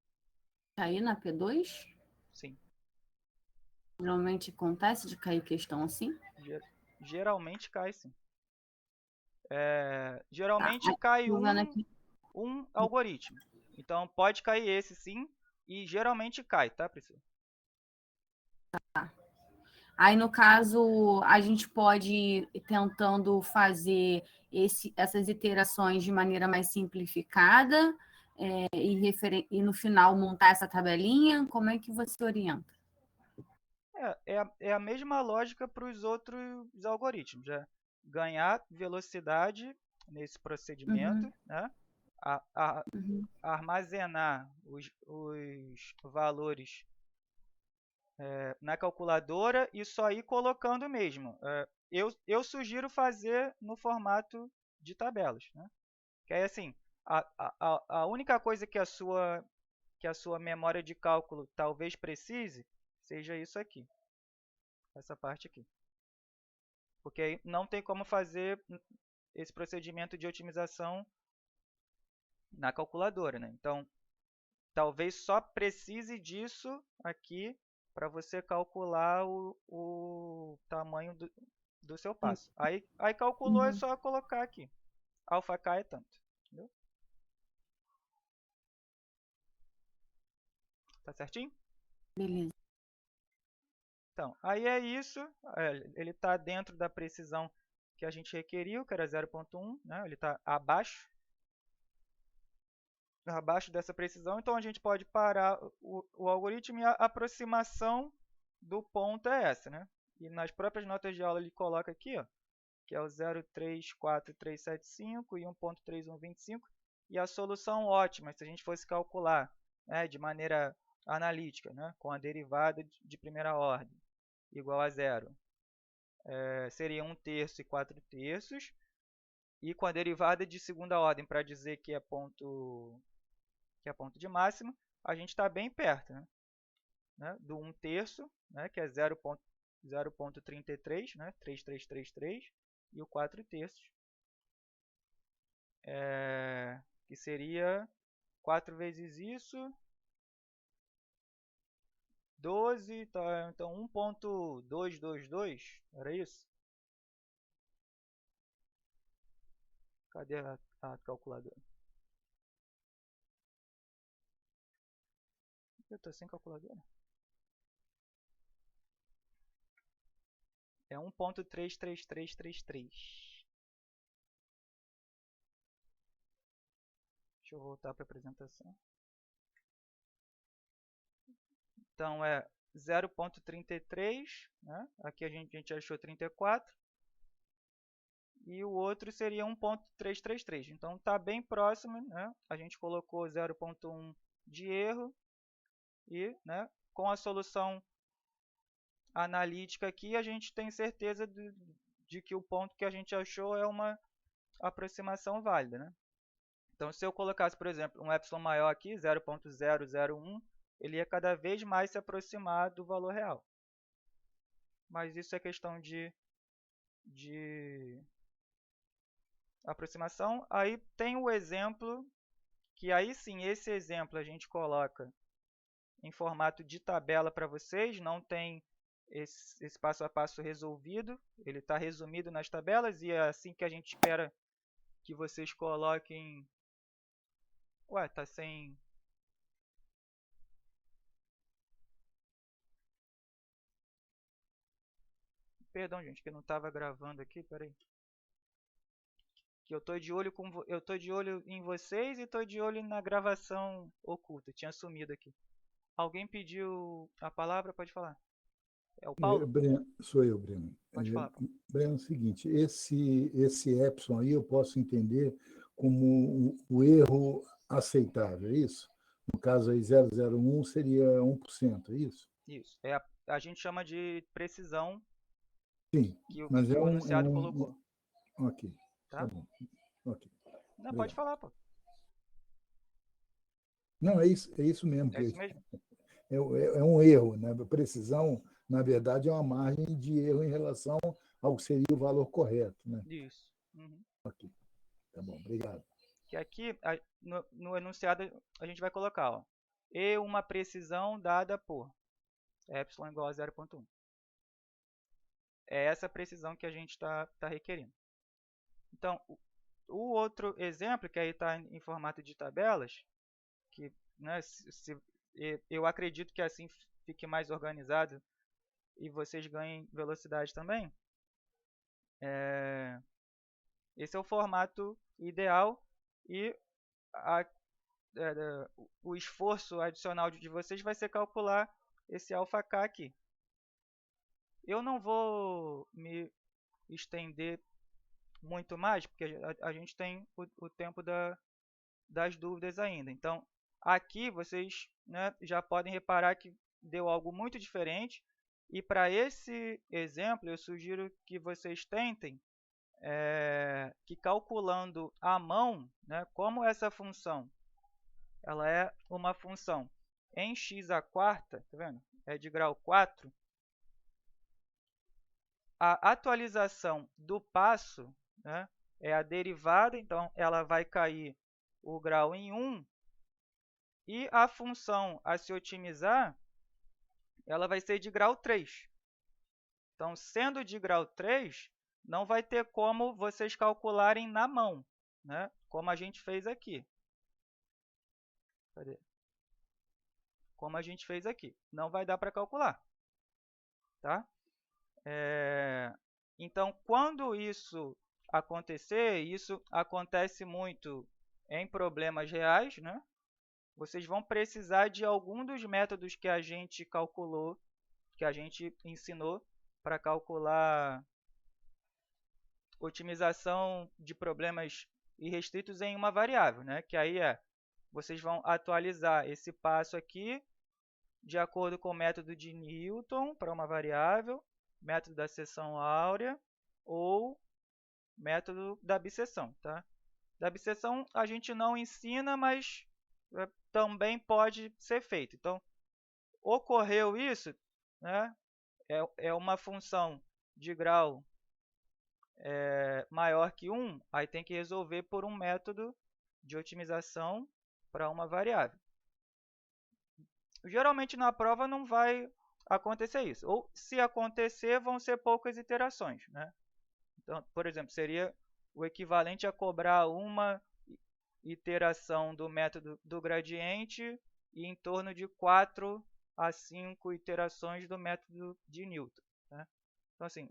cair na P2? Sim. Geralmente acontece de cair questão assim? Geralmente cai, sim. geralmente cai Tô vendo aqui. um algoritmo. Então, pode cair esse sim, e geralmente cai, tá, Priscila? Aí, no caso, a gente pode ir tentando fazer essas iterações de maneira mais simplificada e no final montar essa tabelinha. Como é que você orienta? É a mesma lógica para os outros algoritmos. Ganhar velocidade nesse procedimento, né? Uhum. Armazenar os valores na calculadora e só ir colocando mesmo. Eu sugiro fazer no formato de tabelas, né? Que aí, assim, a única coisa que a sua memória de cálculo talvez precise seja isso aqui, essa parte aqui. Porque aí não tem como fazer esse procedimento de otimização na calculadora, né? Então, talvez só precise disso aqui para você calcular o tamanho do seu passo. Aí calculou, é Uhum. só colocar aqui. Alfa K é tanto. Entendeu? Tá certinho? Beleza. Então, aí é isso. Ele está dentro da precisão que a gente requeriu, que era 0.1, né? Ele está abaixo dessa precisão, então a gente pode parar o algoritmo e a aproximação do ponto é essa, né? E nas próprias notas de aula ele coloca aqui, ó, que é o 0,34375 e 1.3125, e a solução ótima, se a gente fosse calcular, né, de maneira analítica, né, com a derivada de primeira ordem, igual a zero, seria 1/3 e 4/3, e com a derivada de segunda ordem, para dizer que é ponto de máxima, a gente está bem perto, né, do 1/3, né, que é 0.33, né, 3333, e o 4/3, que seria 4 vezes isso, 12, tá, então 1.222, era isso? Cadê a calculadora? Eu estou sem calculadora. É 1.33333. Deixa eu voltar para a apresentação. Então, é 0.33, né? Aqui a gente achou 34. E o outro seria 1.333. Então, está bem próximo, né? A gente colocou 0.1 de erro. E, né, com a solução analítica aqui, a gente tem certeza de que o ponto que a gente achou é uma aproximação válida, né? Então, se eu colocasse, por exemplo, um epsilon maior aqui, 0.001, ele ia cada vez mais se aproximar do valor real. Mas isso é questão de aproximação. Aí tem o exemplo, que aí sim, esse exemplo a gente coloca em formato de tabela para vocês, não tem esse passo a passo resolvido, ele está resumido nas tabelas e é assim que a gente espera que vocês coloquem. Ué, tá sem. Perdão, gente, que eu não estava gravando aqui, peraí. Que eu tô de olho eu tô de olho em vocês e tô de olho na gravação oculta. Tinha sumido aqui. Alguém pediu a palavra? Pode falar. É o Paulo? Breno, sou eu, Breno. Pode falar, Paulo. Breno, é o seguinte, esse epsilon aí eu posso entender como o erro aceitável, é isso? No caso aí, 001 seria 1%, é isso? Isso. A gente chama de precisão Sim, que mas o enunciado colocou. Ok, Tá? tá bom. Ok, Não, pode obrigado. falar, pô. Não, é isso mesmo, É isso mesmo? é um erro, né? Precisão, na verdade, é uma margem de erro em relação ao que seria o valor correto, né? Isso. Uhum. Ok, tá bom, obrigado. Que aqui, no enunciado, a gente vai colocar, ó, e uma precisão dada por epsilon igual a 0.1. É essa precisão que a gente está requerindo. Então, o outro exemplo, que aí está em formato de tabelas, que, né, eu acredito que assim fique mais organizado e vocês ganhem velocidade também. Esse é o formato ideal e o esforço adicional de vocês vai ser calcular esse αk aqui. Eu não vou me estender muito mais, porque a gente tem o tempo das dúvidas ainda. Então, aqui vocês, né, já podem reparar que deu algo muito diferente. E para esse exemplo, eu sugiro que vocês tentem que calculando à mão, né, como essa função ela é uma função em x à quarta, tá vendo? É de grau 4. A atualização do passo, né, é a derivada, então ela vai cair o grau em 1. E a função a se otimizar, ela vai ser de grau 3. Então, sendo de grau 3, não vai ter como vocês calcularem na mão, né, como a gente fez aqui. Cadê? Como a gente fez aqui. Não vai dar para calcular. Tá? Então, quando isso acontecer, isso acontece muito em problemas reais, né? Vocês vão precisar de algum dos métodos que a gente calculou, que a gente ensinou para calcular otimização de problemas irrestritos em uma variável, né? Que aí vocês vão atualizar esse passo aqui de acordo com o método de Newton para uma variável, método da seção áurea ou método da bisseção. Tá? Da bisseção a gente não ensina, mas também pode ser feito. Então, ocorreu isso, né? É uma função de grau maior que 1, aí tem que resolver por um método de otimização para uma variável. Geralmente na prova não vai acontecer isso. Ou se acontecer, vão ser poucas iterações. Né? Então, por exemplo, seria o equivalente a cobrar uma iteração do método do gradiente e em torno de 4 a 5 iterações do método de Newton. Né? Então, assim,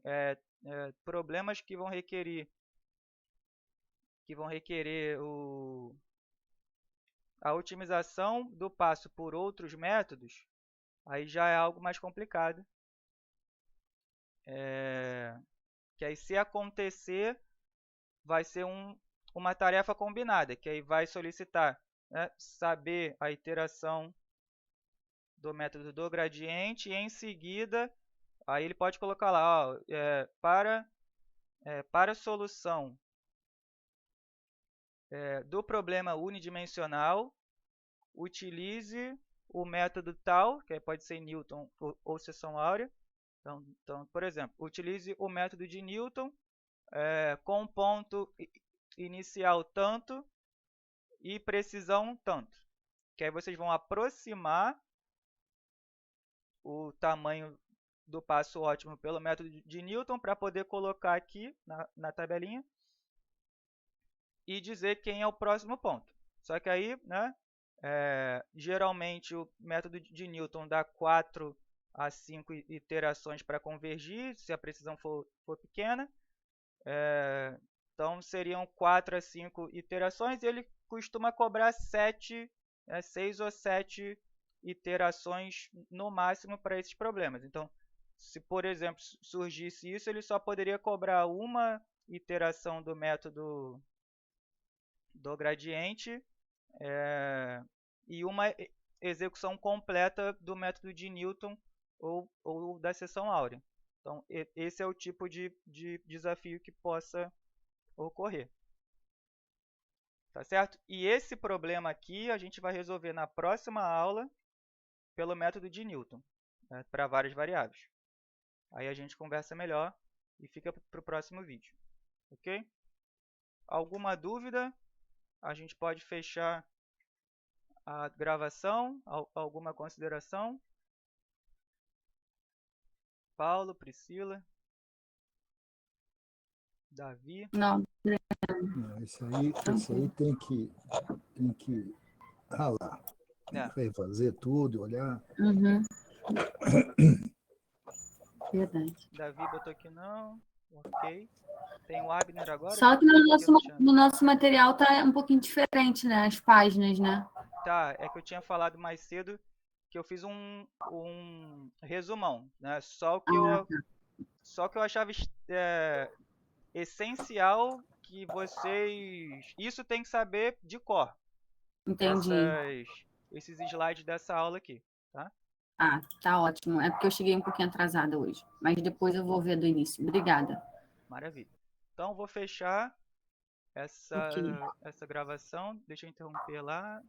problemas que vão requerer a otimização do passo por outros métodos, aí já é algo mais complicado. Que aí, se acontecer, vai ser uma tarefa combinada, que aí vai solicitar, né, saber a iteração do método do gradiente e, em seguida, aí ele pode colocar lá, ó, para a solução do problema unidimensional, utilize o método tal, que pode ser Newton ou seção áurea. Então, por exemplo, utilize o método de Newton com ponto inicial tanto e precisão tanto. Que aí vocês vão aproximar o tamanho do passo ótimo pelo método de Newton para poder colocar aqui na tabelinha e dizer quem é o próximo ponto. Só que aí, né, geralmente o método de Newton dá 4 a 5 iterações para convergir, se a precisão for pequena. Então, seriam 4 a 5 iterações e ele costuma cobrar 6 ou 7 iterações no máximo para esses problemas. Então, se, por exemplo, surgisse isso, ele só poderia cobrar uma iteração do método do gradiente e uma execução completa do método de Newton ou da seção áurea. Então, esse é o tipo de desafio que possa ocorrer. Tá certo? E esse problema aqui a gente vai resolver na próxima aula pelo método de Newton, né, para várias variáveis. Aí a gente conversa melhor e fica para o próximo vídeo. Ok? Alguma dúvida? A gente pode fechar a gravação. Alguma consideração? Paulo, Priscila? Davi. Não, Não, esse aí tem que ralar, É, refazer tudo, olhar. uhum. Verdade. Davi botou aqui não. Ok. Tem o Abner agora, Só que que no botou aqui, eu nosso, não tinha. no nosso material tá um pouquinho diferente, né? As páginas, né? Tá, é que eu tinha falado mais cedo que eu fiz um resumão, né? Só que eu achava essencial que vocês. Isso tem que saber de cor. Entendi. Esses slides dessa aula aqui, tá? Ah, tá ótimo. É porque eu cheguei um pouquinho atrasada hoje. Mas depois eu vou ver do início. Obrigada. Maravilha. Então, vou fechar Ok. essa gravação. Deixa eu interromper lá.